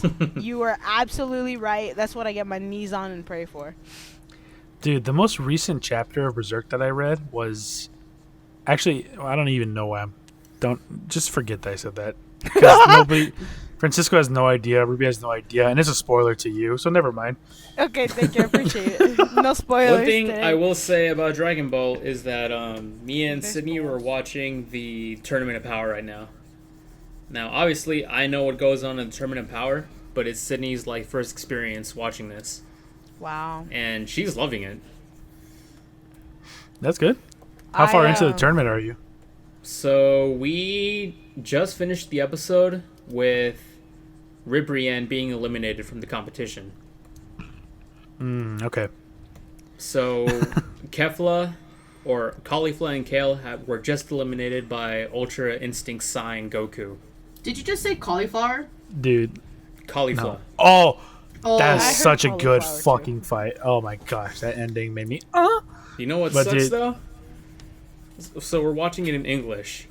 Yes, you are absolutely right. That's what I get my knees on and pray for. Dude, the most recent chapter of Berserk that I read was actually I don't even know why don't just forget that I said that. 'Cause nobody Francisco has no idea, Ruby has no idea, and it's a spoiler to you, so never mind. Okay, thank you. I appreciate it. No spoilers. One thing today. I will say about Dragon Ball is that me and There's Sydney were balls. watching the Tournament of Power right now. Now, obviously, I know what goes on in the Tournament of Power, but it's Sydney's like first experience watching this, Wow. and she's loving it. That's good. How far into the um, tournament are you? So we just finished the episode with Ribrianne being eliminated from the competition. Okay. So Kefla, or Caulifla and Kale were just eliminated by Ultra Instinct Sai and Goku. Did you just say cauliflower? Dude. Caulifla. No. Oh, Oh, that's I heard such a good cauliflower, too. fucking fight. Oh my gosh, that ending made me You know what But sucks dude- though? So we're watching it in English,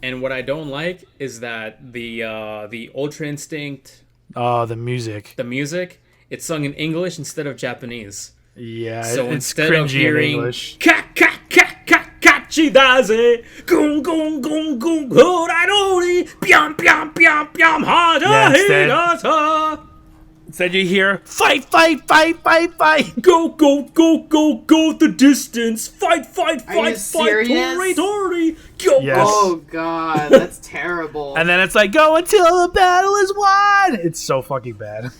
and what I don't like is that the Ultra Instinct, Oh, the music. the music, it's sung in English instead of Japanese. Yeah, So it's instead of cringy in hearing English. ka ka ka ka kachidaze gung gung gung gung horaidori piam piam piam piam hada Yeah, instead- hidata. Instead, you hear fight, fight, fight, fight, fight. Go, go, go, go, go the distance. Fight, fight, Are you fight, fight. serious? Hurry, hurry. Go, Yes. Oh god, that's terrible. And then it's like, go until the battle is won. It's so fucking bad.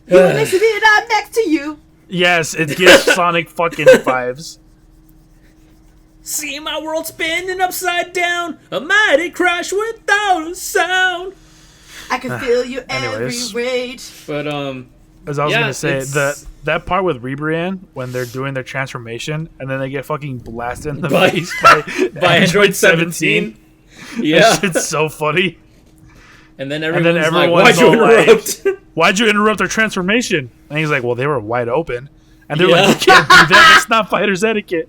You're next to me and I'm next to you. Yes, it gives Sonic fucking vibes. See my world spinning upside down. A mighty crash without a sound. I can feel you Anyways. every rage. But As I was Yeah, gonna say, it's- that part with Rebrian when they're doing their transformation and then they get fucking blasted in the By- face by Android 17. Yeah. That shit's so funny. And then then everyone's like, everyone's why'd you all like- interrupt? Why'd you interrupt their transformation? And he's like, well, they were wide open. And they're Yeah. like, you can't do that. That's not fighter's etiquette.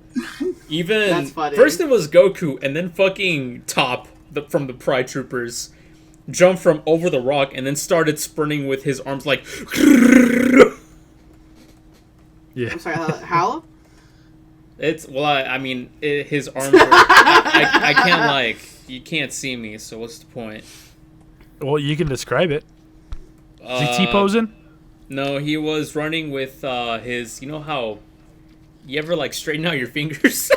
Even That's funny. first it was Goku, and then fucking Top from the Pride Troopers jumped from over the rock and then started sprinting with his arms like. Yeah. I'm sorry, how? It's well, I mean, his arms. Are, I can't like you can't see me, so what's the point? Well, you can describe it. Is he T-posing? No, he was running with his. You know how you ever like straighten out your fingers?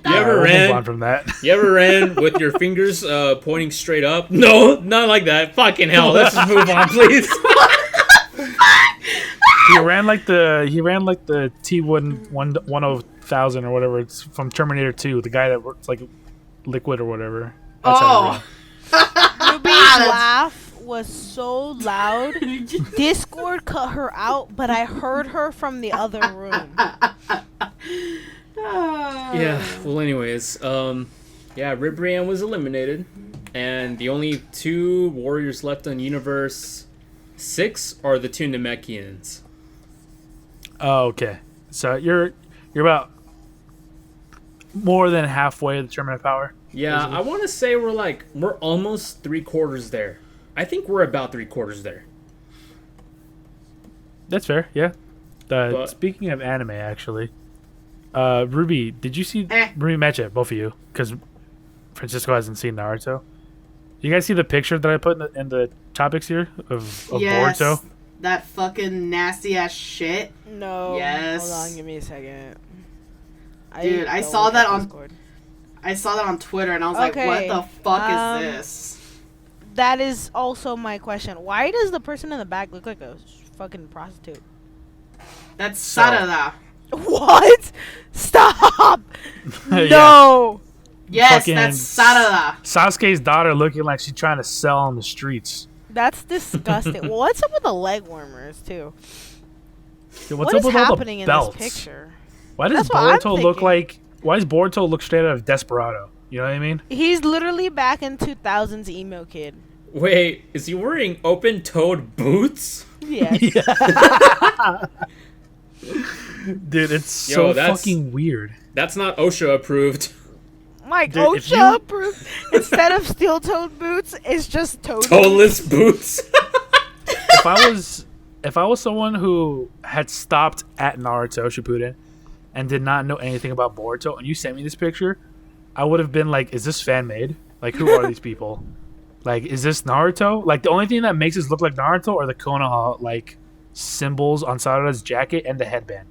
You ever We'll ran? move on from that. You ever ran with your fingers pointing straight up? No, not like that. Fucking hell. Let's just move on, please. He ran like the T-1000 or whatever. It's from Terminator 2. The guy that works like liquid or whatever. That's how he Oh. ran. Ruby's laugh was so loud. Discord cut her out, but I heard her from the other room. Yeah. Well, anyways, yeah, Ribrian was eliminated, and the only two warriors left on Universe 6 are the two Namekians. Oh, okay. So you're about more than halfway to the tournament of power. Yeah, I want to say we're almost 3/4 there. I think we're about 3/4 there. That's fair. Yeah. But- Speaking of anime, actually, Ruby, did you see Ruby match it? Both of you, because Francisco hasn't seen Naruto. You guys see the picture that I put in the topics here of Yes. Boruto? That fucking nasty ass shit. No. Yes. Hold on, give me a second. Dude, I don't saw look that at on- Discord. I saw that on Twitter and I was Okay, like, what the fuck um, is this? That is also my question. Why does the person in the back look like a fucking prostitute? That's So- Sarada. What? Stop! Yeah. No! Yes, Fucking that's Sarada. Sasuke's daughter looking like she's trying to sell on the streets. That's disgusting. Well, what's up with the leg warmers, too? Dude, What up is with all the happening in belts? this picture? Why does That's what I'm Boruto look thinking. like? Why does Boruto look straight out of Desperado? You know what I mean? He's literally back in 2000s emo kid. Wait, is he wearing open-toed boots? Yes. Dude, it's Yo, so that's- fucking weird. That's not OSHA approved. Like, Dude, if OSHA you- approved. Instead of steel-toed boots, it's just toe Toeless boots. If I was someone who had stopped at Naruto Shippuden and did not know anything about Boruto, and you sent me this picture, I would have been like, "Is this fan made? Like, who are these people? Like, is this Naruto? Like, the only thing that makes this look like Naruto are the Konoha like symbols on Sarada's jacket and the headband.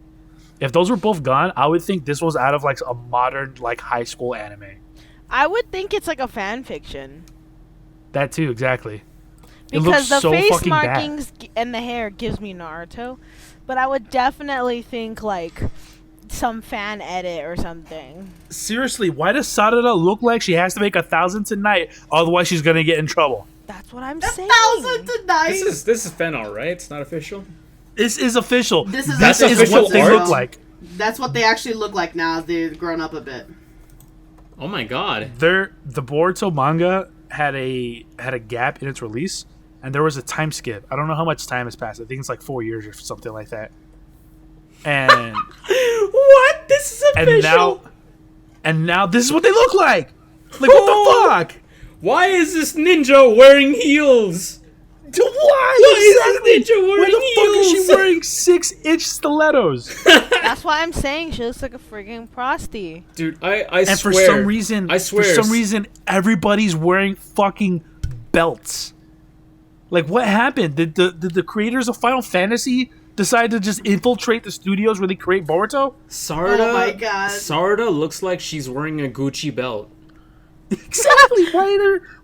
If those were both gone, I would think this was out of like a modern like high school anime. I would think it's like a fan fiction. That too, exactly. It Because looks the so face fucking bad. markings and the hair gives me Naruto. But I would definitely think like some fan edit or something. Seriously, why does Sarada look like she has to make 1,000 tonight, otherwise she's gonna get in trouble? That's what I'm saying. 1,000 tonight. This is fentanyl, right? It's not official. This is official. This is This is official what they art? look like. That's what they actually look like now as they've grown up a bit. Oh my god. The Boruto manga had a gap in its release, and there was a time skip. I don't know how much time has passed. I think it's like 4 years or something like that. And What? This is official. and now this is what they look like. Like what the fuck? Why is this ninja wearing heels? Why? Exactly. Where the fuck is she wearing 6-inch stilettos? That's why I'm saying she looks like a friggin' prosty. Dude, I And swear. for some reason, I swear. for some reason, everybody's wearing fucking belts. Like, what happened? Did the creators of Final Fantasy decide to just infiltrate the studios where they create Boruto? Sarda, Oh my God. Sarda looks like she's wearing a Gucci belt. Exactly.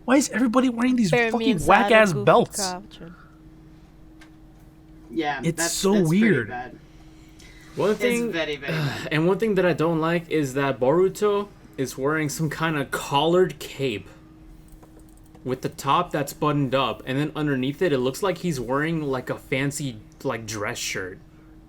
Why is everybody wearing these Bury me fucking inside whack a ass goofy belts? costume. Yeah, It's that's so pretty weird. bad. One thing, It's very, very bad. and one thing that I don't like is that Boruto is wearing some kind of collared cape with the top that's buttoned up, and then underneath it, it looks like he's wearing like a fancy like dress shirt.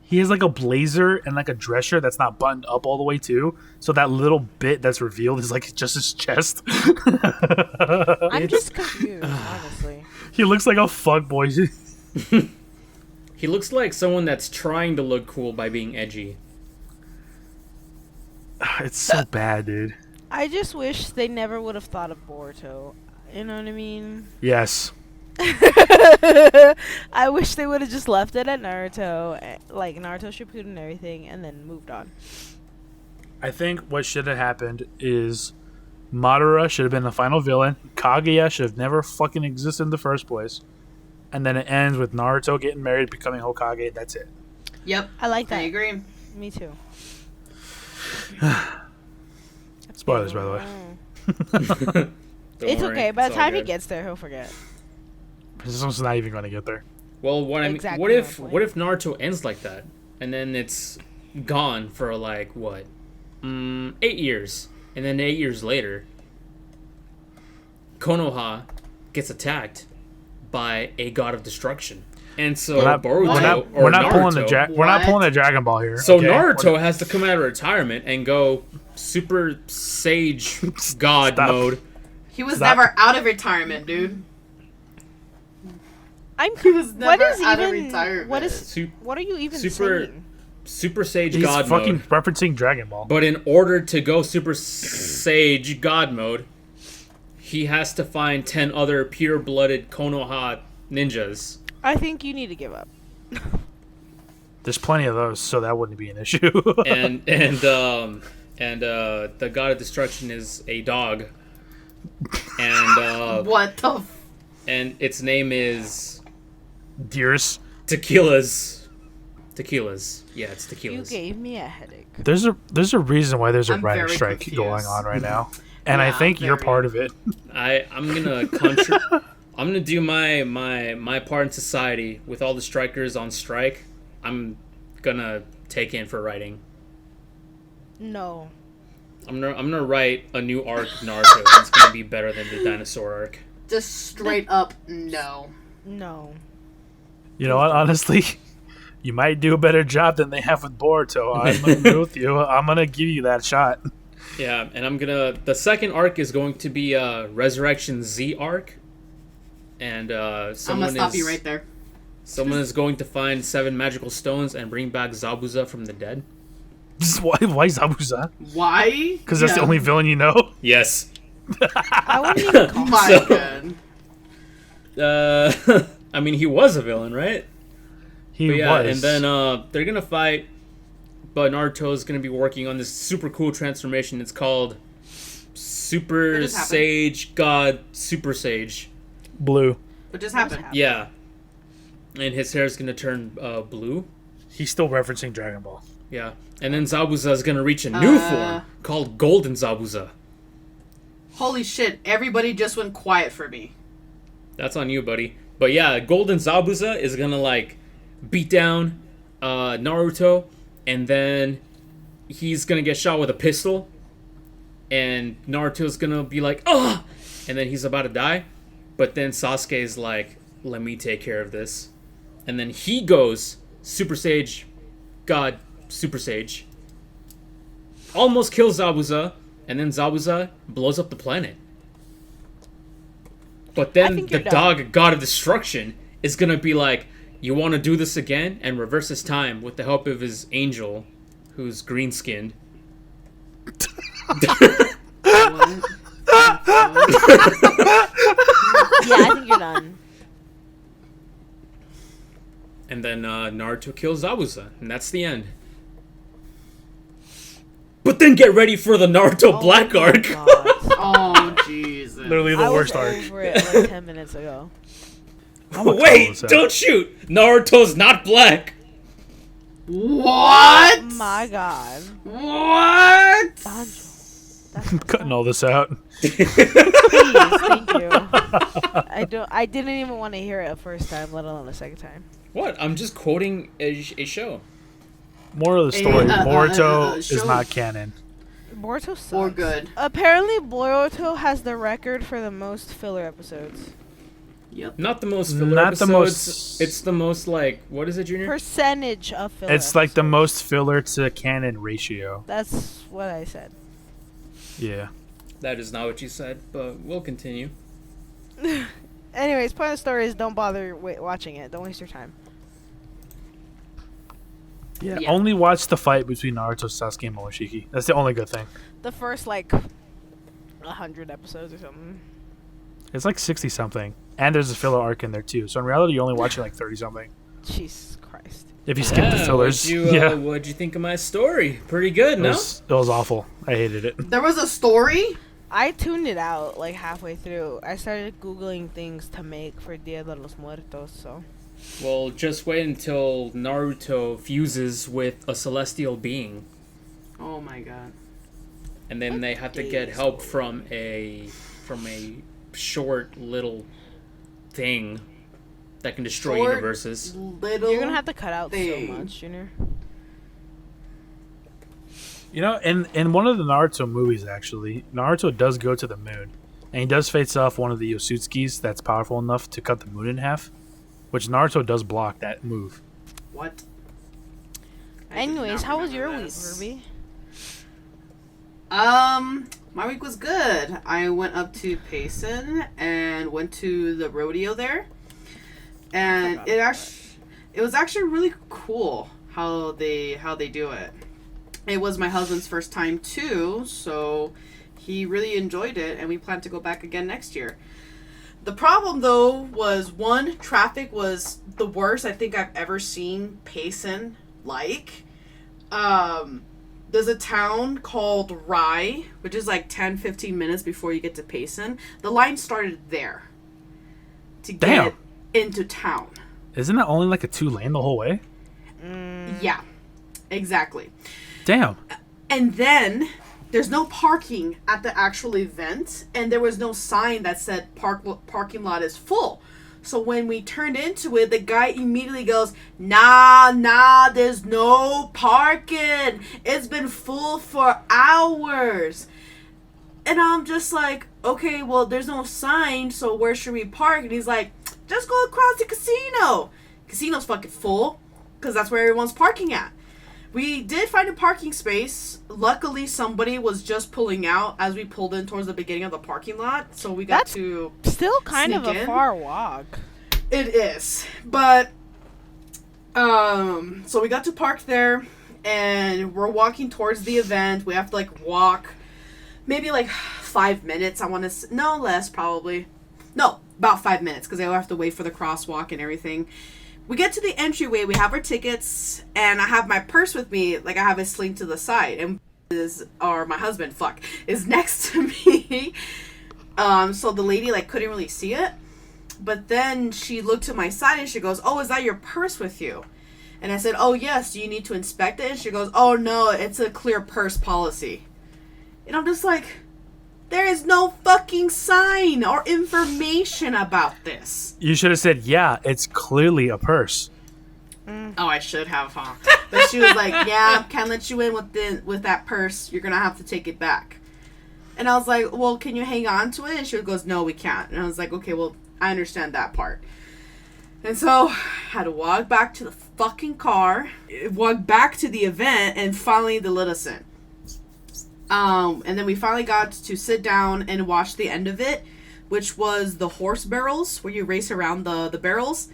He has like a blazer and like a dress shirt that's not buttoned up all the way too. So that little bit that's revealed is like just his chest. I'm just confused, honestly. He looks like a fuckboy. He looks like someone that's trying to look cool by being edgy. It's so bad, dude. I just wish they never would have thought of Boruto. You know what I mean? Yes. I wish they would have just left it at Naruto, like Naruto Shippuden and everything, and then moved on. I think what should have happened is Madara should have been the final villain. Kaguya should have never fucking existed in the first place. And then it ends with Naruto getting married, becoming Hokage. That's it. Yep. I like that. I agree. Me too. Spoilers, by the way. Don't It's worry, okay. By the it's all time he good. gets there, he'll forget. This one's not even going to get there. Well, what I mean, Exactly what if my point. what if Naruto ends like that, and then it's gone for like what, 8 years, and then 8 years later, Konoha gets attacked by a god of destruction, and so Boruto or we're not Naruto, pulling the we're not What? pulling a Dragon Ball here. so okay? Naruto has to come out of retirement and go Super Sage God Stop. mode. He was Stop. never out of retirement, dude. He was what never is out of even? retirement. What is? Su- What are you even Super- saying? Super Sage He's God fucking mode. referencing Dragon Ball. But in order to go Super Sage God mode, he has to find 10 other pure-blooded Konoha ninjas. I think you need to give up. There's plenty of those, so that wouldn't be an issue. And the God of Destruction is a dog. And What the? and its name is Dearest, Tequila's. Yeah, it's You Tequila's. gave me a headache. there's a reason why there's a I'm writer very strike confused. going on right now, and I Yeah, think you're very. part of it. I'm gonna I'm gonna do my part in society with all the strikers on strike. I'm gonna take in for writing. No. I'm gonna write a new arc of Naruto. It's gonna be better than the dinosaur arc. Just straight up no. No. You know what? Honestly, you might do a better job than they have with Boruto. I'm gonna agree with you. I'm gonna give you that shot. Yeah, and the second arc is going to be Resurrection Z arc, and I'm someone gonna stop is you right there. someone is going to find 7 magical stones and bring back Zabuza from the dead. Why Zabuza? Why? Because that's the only villain you know. Yes. I wouldn't even call My So- God. I mean, he was a villain, right? He But yeah, was. and then they're gonna fight, but Naruto's gonna be working on this super cool transformation. It's called Super What just happened? Sage God Super Sage. Blue. What just happened? Yeah, and his hair is gonna turn blue. He's still referencing Dragon Ball. Yeah, and then Zabuza is gonna reach a new Uh. form called Golden Zabuza. Holy shit! Everybody just went quiet for me. That's on you, buddy. But yeah, Golden Zabuza is gonna like beat down Naruto, and then he's gonna get shot with a pistol, and Naruto's gonna be like, "Ah!" and then he's about to die, but then Sasuke's like, "Let me take care of this," and then he goes Super Sage, God Super Sage, almost kills Zabuza, and then Zabuza blows up the planet. But I then think the you're done. dog, God of Destruction, is gonna be like, "You want to do this again?" and reverse his time with the help of his angel, who's green skinned. Yeah, I think you're done. then Naruto kills Zabuza, and that's the end. But then get ready for the Naruto Black arc. Oh, Jesus. Literally the worst arc. I was over it like 10 minutes ago. Wait, don't shoot! Naruto's not black! What? Oh my god. What? Banjo. Cutting all this out. Please, thank you. I didn't even want to hear it a first time, let alone a second time. What? I'm just quoting a show. Moral of the story: Boruto is show- not canon. Boruto sucks. Or good. Apparently, Boruto has the record for the most filler episodes. Yep. Not the most filler Not the episodes. most- It's the most, like, what is it, Junior? Percentage of filler It's like the episodes. most filler to canon ratio. That's what I said. Yeah. That is not what you said, but we'll continue. Anyways, point of the story is don't bother watching it. Don't waste your time. Yeah. Yeah. Only watch the fight between Naruto, Sasuke, and Momoshiki. That's the only good thing. The first, 100 episodes or something. It's like 60 something, and there's a filler arc in there too. So in reality, you're only watching like 30 something. Jesus Christ. If you skip the fillers, yeah, What'd you think of my story? Pretty good, no? it was awful. I hated it. There was a story? I tuned it out halfway through. I started Googling things to make for Dia de los Muertos, so. Well, just wait until Naruto fuses with a celestial being, Oh my god. and then they have to get help from a short little thing that can destroy Short universes. Little. You're gonna have to cut out thing. so much, Junior. You know, in one of the Naruto movies, actually, Naruto does go to the moon, and he does face off one of the Yosutsukis that's powerful enough to cut the moon in half, which Naruto does block that move. What? I did Anyways, not how was your remember week, this. Ruby? My week was good. I went up to Payson and went to the rodeo there, and it was actually really cool how they do it. It was my husband's first time too, so he really enjoyed it, and we plan to go back again next year. The problem though was, one, traffic was the worst I think I've ever seen Payson like. There's a town called Rye, which is 10-15 minutes before you get to Payson. The line started there to get into town. Isn't that only like a 2-lane the whole way? Yeah, exactly. Damn. And then there's no parking at the actual event, and there was no sign that said parking lot is full. So when we turned into it, the guy immediately goes, nah, there's no parking. It's been full for hours. And I'm just like, okay, well, there's no sign, so where should we park? And he's like, just go across the casino. Casino's fucking full, because that's where everyone's parking at. We did find a parking space. Luckily, somebody was just pulling out as we pulled in towards the beginning of the parking lot, so we got That's to Still kind of sneak a in. far walk. It is, but so we got to park there, and we're walking towards the event. We have to walk maybe 5 minutes. I want to no less probably, no, about 5 minutes, because I have to wait for the crosswalk and everything. We get to the entryway. We have our tickets, and I have my purse with me. I have it slinked to the side, and my husband is next to me. So the lady couldn't really see it. But then she looked to my side and she goes, "Oh, is that your purse with you?" And I said, "Oh, yes. Do you need to inspect it?" And she goes, "Oh, no, it's a clear purse policy." And I'm just like, there is no fucking sign or information about this. You should have said, yeah, it's clearly a purse. Oh, I should have, huh? But she was like, "Yeah, can't let you in with that purse. You're going to have to take it back." And I was like, "Well, can you hang on to it?" And she goes, "No, we can't." And I was like, "Okay, well, I understand that part." And so I had to walk back to the fucking car, walk back to the event, and finally they let us in. And then we finally got to sit down and watch the end of it, which was the horse barrels, where you race around the barrels,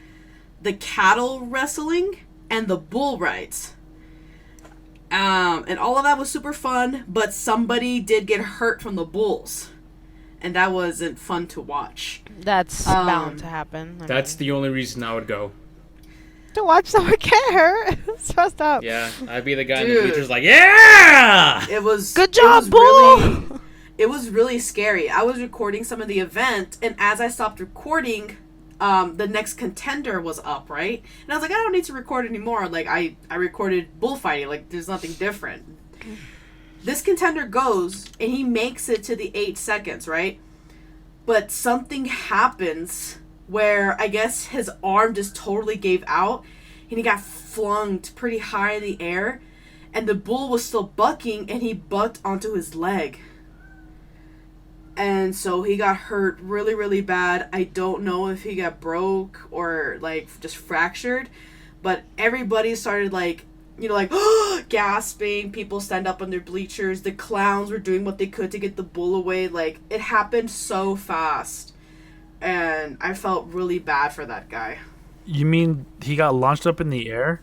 the cattle wrestling, and the bull rides. And all of that was super fun, but somebody did get hurt from the bulls. And that wasn't fun to watch. That's bound to happen. That's the only reason I would go. To watch someone get hurt. It's messed up. Yeah, I'd be the guy in the Dude. bleachers like, yeah! It was Good it job, was bull! really, it was really scary. I was recording some of the event, and as I stopped recording, the next contender was up, right? And I was like, I don't need to record anymore. Like, I recorded bullfighting. Like, there's nothing different. This contender goes, and he makes it to the 8 seconds, right? But something happens where I guess his arm just totally gave out, and he got flung pretty high in the air, and the bull was still bucking, and he bucked onto his leg. And so he got hurt really, really bad. I don't know if he got broke or, like, just fractured. But everybody started, like, gasping. People stand up on their bleachers. The clowns were doing what they could to get the bull away. Like, it happened so fast. And I felt really bad for that guy. You mean he got launched up in the air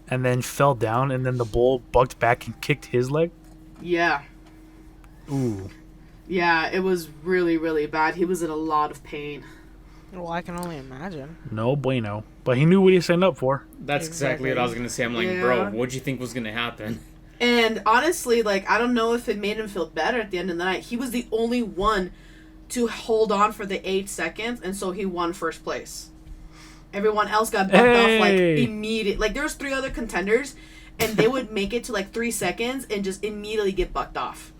and then fell down and then the bull bucked back and kicked his leg? Yeah. Ooh. Yeah, it was really, really bad. He was in a lot of pain. Well, I can only imagine. No bueno. But he knew what he signed up for. That's exactly what I was going to say. I'm like, Yeah. bro, what'd you think was going to happen? And honestly, like, I don't know if it made him feel better at the end of the night. He was the only one to hold on for the 8 seconds, and so he won first place. Everyone else got bumped off, like, immediate. Like, there was 3 other contenders, and they would make it to, like, 3 seconds and just immediately get bucked off.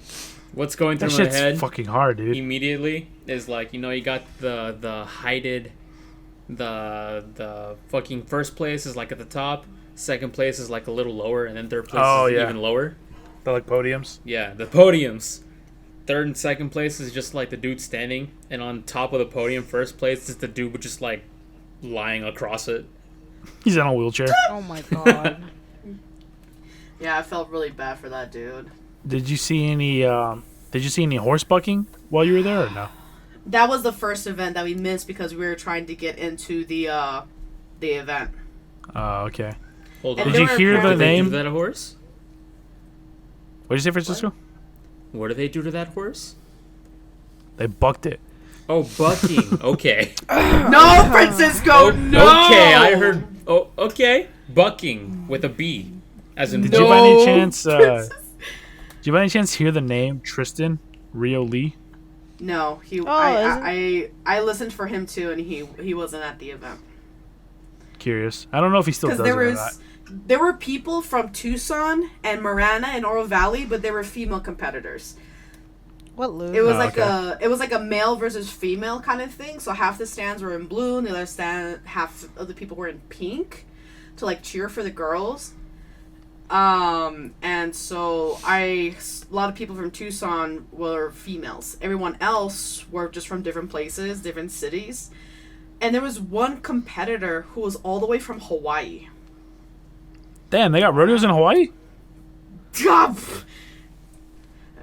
What's going through That my shit's head fucking hard, dude. immediately is like, you got the heighted, the fucking first place is like at the top, second place is like a little lower, and then third place is even lower. They're like podiums. Yeah, the podiums. Third and second place is just like the dude standing, and on top of the podium, first place is the dude with just like lying across it. He's in a wheelchair. Oh my god. Yeah, I felt really bad for that dude. Did you see any horse bucking while you were there or no? That was the first event that we missed because we were trying to get into the event. Oh, okay. Hold And on. Did you there were hear the apparently- Did they name? do to that horse? What did you say, Francisco? What do they do to that horse? They bucked it. Oh, bucking. Okay. No, Francisco, no! Okay, I heard. Oh, okay. Bucking with a B. As in Did No. you by any chance? Did you by any chance hear the name Tristan Rio Lee? No, isn't- I listened for him too, and he wasn't at the event. Curious. I don't know if he still does Because it or not. there were people from Tucson and Marana and Oro Valley, but they were female competitors. What loser? It was Oh, like a male versus female kind of thing. So half the stands were in blue, and the other half of the people were in pink to like cheer for the girls. And so a lot of people from Tucson were females. Everyone else were just from different places, different cities. And there was one competitor who was all the way from Hawaii. Damn, they got rodeos in Hawaii?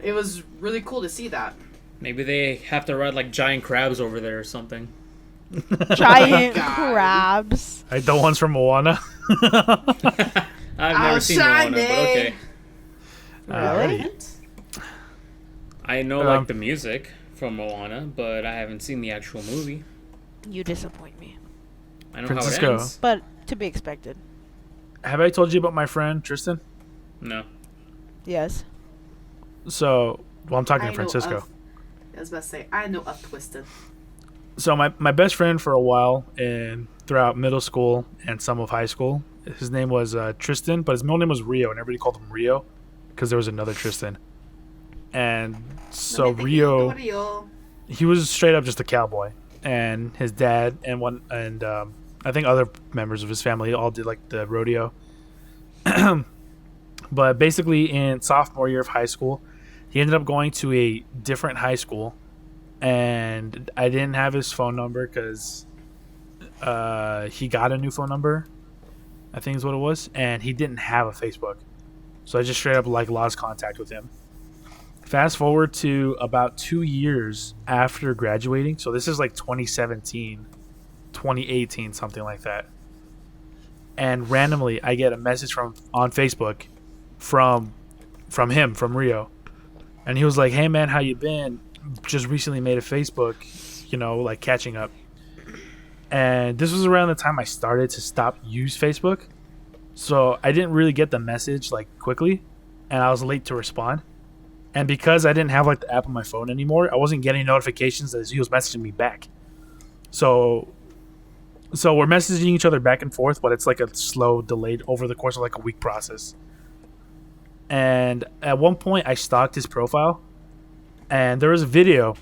It was really cool to see that. Maybe they have to ride like giant crabs over there or something. Giant God. crabs. Like the ones from Moana? I've never seen Moana, but okay. Alrighty. I know like the music from Moana, but I haven't seen the actual movie. You disappoint me. I know Francisco. how it ends. But to be expected. Have I told you about my friend Tristan? No. Yes. So, well, I'm talking I to know Francisco. of- I was about to say, I know of Twisted. So my best friend for a while and throughout middle school and some of high school, his name was Tristan, but his middle name was Rio, and everybody called him Rio because there was another Tristan. And so Rio, he was straight up just a cowboy, and his dad and I think other members of his family all did like the rodeo. But basically, in sophomore year of high school, he ended up going to a different high school, and I didn't have his phone number because he got a new phone number, I think is what it was, and he didn't have a Facebook. So I just straight up like lost contact with him. Fast forward to about 2 years after graduating. So this is like 2017, 2018, something like that. And randomly I get a message on Facebook from him, from Rio. And he was like, "Hey man, how you been? Just recently made a Facebook, like catching up." And this was around the time I started to use Facebook. So I didn't really get the message like quickly, and I was late to respond. And because I didn't have like the app on my phone anymore, I wasn't getting notifications that he was messaging me back. So we're messaging each other back and forth, but it's like a slow, delayed over the course of like a week process. And at one point, I stalked his profile, and there was a video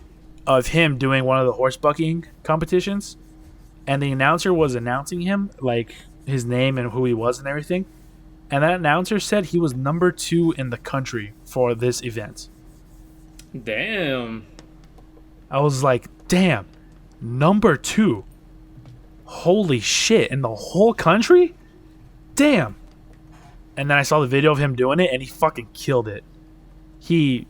of him doing one of the horse bucking competitions, and the announcer was announcing him, like his name and who he was and everything. And that announcer said he was number 2 in the country for this event. Damn. I was like, damn, number 2. Holy shit, in the whole country? Damn. And then I saw the video of him doing it, and he fucking killed it. He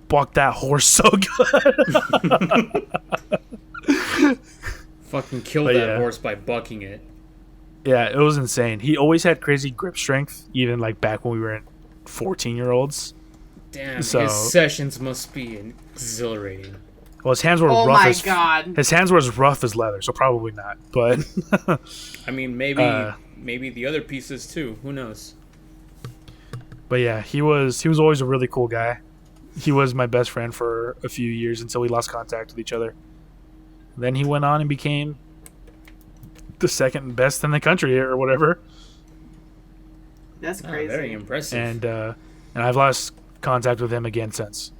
bucked that horse so good. Fucking killed that horse by bucking it. Yeah, it was insane. He always had crazy grip strength, even like back when we were 14-year-olds. Damn, his sessions must be exhilarating. Well, his hands were rough. Oh my god. His hands were as rough as leather, so probably not. But I mean, maybe the other pieces too. Who knows? But yeah, he was always a really cool guy. He was my best friend for a few years until we lost contact with each other. Then he went on and became the second best in the country or whatever. That's crazy. Very impressive. And I've lost contact with him again since.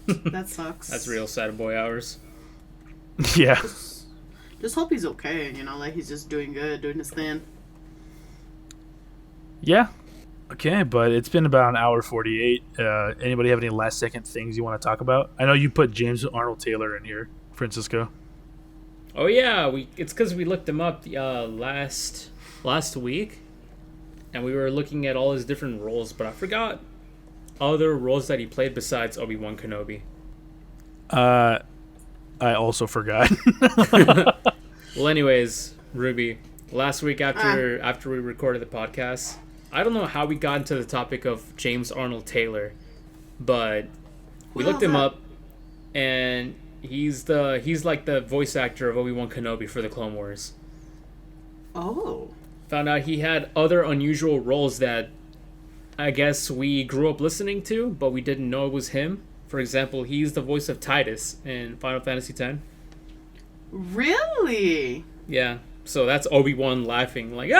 That sucks. That's real sad boy hours. Yeah. Just hope he's okay, like he's just doing good, doing his thing. Yeah. Okay, but it's been about an hour 48. Anybody have any last second things you want to talk about? I know you put James Arnold Taylor in here, Francisco. Oh yeah, it's because we looked him up last week, and we were looking at all his different roles, but I forgot other roles that he played besides Obi-Wan Kenobi. I also forgot. Well, anyways, Ruby, last week after we recorded the podcast, I don't know how we got into the topic of James Arnold Taylor, but we looked him up, and he's like the voice actor of Obi-Wan Kenobi for the Clone Wars. Oh. Found out he had other unusual roles that I guess we grew up listening to, but we didn't know it was him. For example, he's the voice of Titus in Final Fantasy X. Really? Yeah. So that's Obi-Wan laughing like,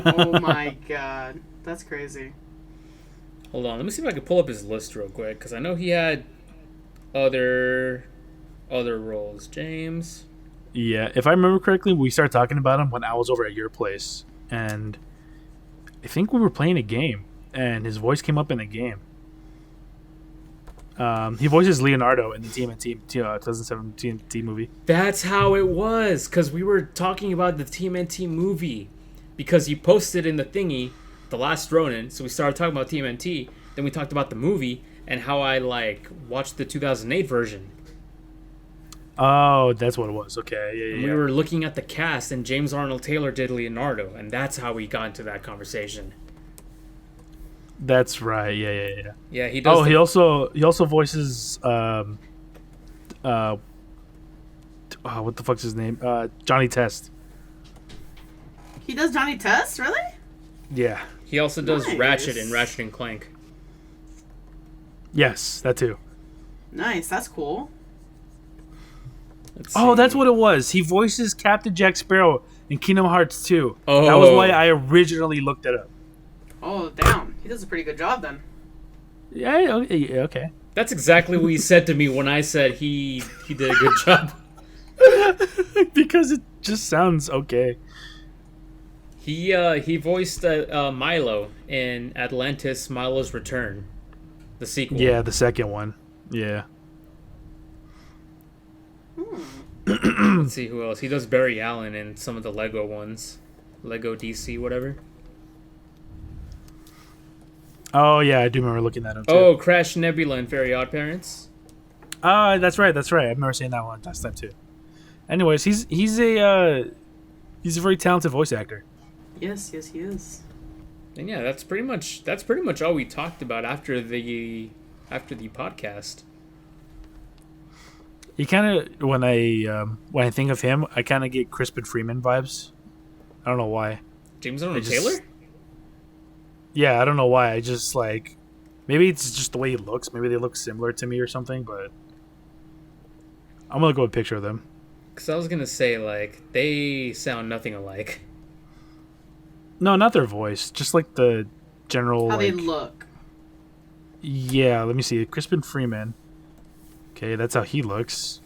Oh my god. That's crazy. Hold on, let me see if I can pull up his list real quick, because I know he had other roles. James. Yeah, if I remember correctly, we started talking about him when I was over at your place, and I think we were playing a game, and his voice came up in a game. He voices Leonardo in the TMNT 2017 TMNT movie. That's how it was, because we were talking about the TMNT movie, because you posted in the thingy, The Last Ronin, so we started talking about TMNT, then we talked about the movie, and how I watched the 2008 version. Oh, that's what it was. Okay, yeah. We were looking at the cast, and James Arnold Taylor did Leonardo, and that's how we got into that conversation. That's right. Yeah. Yeah, he does. Oh, he also voices what the fuck's his name? Johnny Test. He does Johnny Test, really? Yeah. He also does Nice. Ratchet in Ratchet and Clank. Yes, that too. Nice, that's cool. Let's Oh, see. that's what it was. He voices Captain Jack Sparrow in Kingdom Hearts 2. Oh. That was why I originally looked it up. Oh, damn. He does a pretty good job then. Yeah, okay. That's exactly what he said to me when I said he did a good job. Because it just sounds okay. He voiced Milo in Atlantis: Milo's Return, the sequel. Yeah, the second one. Yeah. Let's see who else. He does Barry Allen in some of the Lego ones, Lego DC, whatever. Oh yeah, I do remember looking that up too. Oh, Crash Nebula in Fairy Odd Parents. That's right. I remember seeing that one last time too. Anyways, he's a very talented voice actor. Yes, he is. And yeah, that's pretty much all we talked about after the podcast. He kind of when I think of him, I kind of get Crispin Freeman vibes. I don't know why. James Arnold Taylor? Yeah, I don't know why. I just like maybe it's just the way he looks. Maybe they look similar to me or something. But I'm gonna go with a picture of them. Because I was gonna say like they sound nothing alike. No, not their voice. Just like the general. How like, they look. Yeah, let me see. Crispin Freeman. Okay, that's how he looks.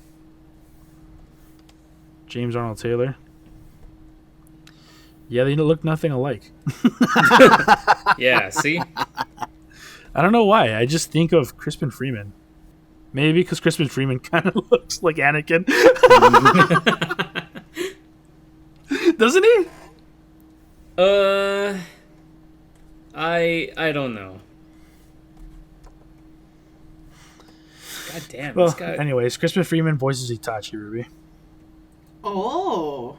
James Arnold Taylor. Yeah, they look nothing alike. Yeah, see? I don't know why. I just think of Crispin Freeman. Maybe because Crispin Freeman kind of looks like Anakin. Doesn't he? I don't know. God damn. Well, this guy... anyways, Crispin Freeman voices Itachi, Ruby. Oh.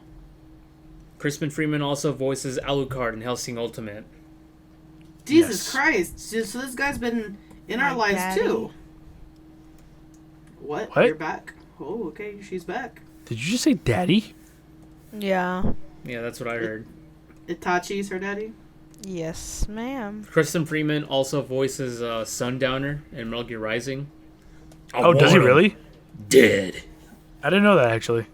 Crispin Freeman also voices Alucard in Hellsing Ultimate. Jesus Yes. Christ. So this guy's been in our My lives daddy. too. What? What? You're back? Oh, okay. She's back. Did you just say daddy? Yeah. Yeah, that's what I heard. Itachi's her daddy? Yes, ma'am. Kristen Freeman also voices Sundowner in Metal Gear Rising. Oh, does he really? Dead. I didn't know that, actually.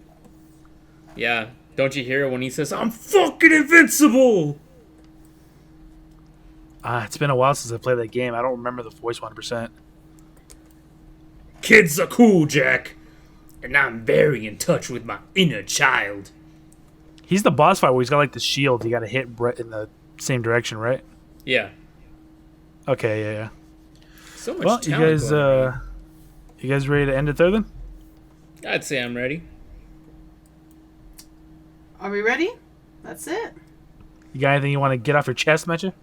Yeah. Don't you hear it when he says, I'm fucking invincible? It's been a while since I played that game. I don't remember the voice 100%. Kids are cool, Jack. And I'm very in touch with my inner child. He's the boss fight where he's got like the shield. You got to hit in the same direction, right? Yeah. Okay, yeah. So much Well, talent going around. you guys ready to end it there then? I'd say I'm ready. Are we ready? That's it. You got anything you want to get off your chest, Metcha?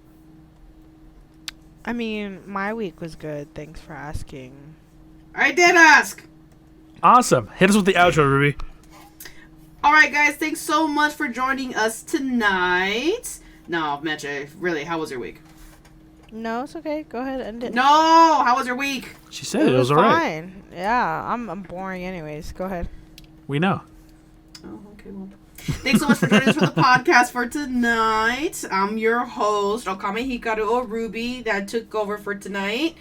I mean, my week was good. Thanks for asking. I did ask. Awesome. Hit us with the outro, Ruby. All right, guys. Thanks so much for joining us tonight. No, Mecha, really, how was your week? No, it's okay. Go ahead, end it. No, how was your week? She said it was alright. fine. Yeah, I'm boring anyways. Go ahead. We know. Oh, okay, well. Thanks so much for joining us for the podcast for tonight. I'm your host, Okame Hikaru or Ruby, that took over for tonight.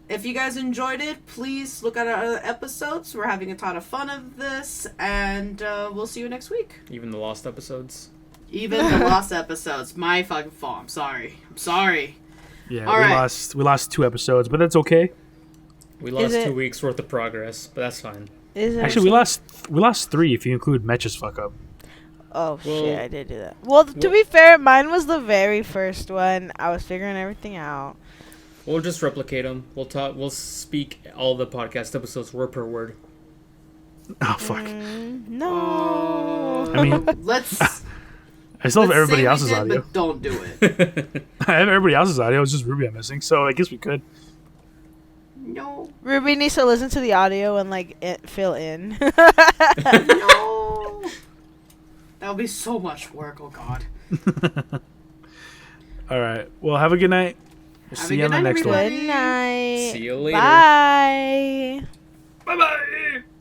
If you guys enjoyed it, please look at our other episodes. We're having a ton of fun of this, and we'll see you next week. Even the lost episodes. Even the lost episodes. My fucking fault. I'm sorry. Yeah, All right. we lost 2 episodes, but that's okay. We lost it- 2 weeks worth of progress, but that's fine. Is it Actually, we lost 3 if you include Metcha's fuck up. Oh Well- shit, I did do that. Well, to be fair, mine was the very first one. I was figuring everything out. We'll just replicate them. We'll speak all the podcast episodes word per word. Oh fuck. No. I mean, Let's. I still have let's everybody say we else's did, audio. but don't do it. I have everybody else's audio. It's just Ruby I'm missing, so I guess we could. No. Ruby needs to listen to the audio and like fill in. No. That would be so much work. Oh God. All right. Well, have a good night. We'll Have see a you on good the night, next one. everybody. Good night. See you later. Bye. Bye bye.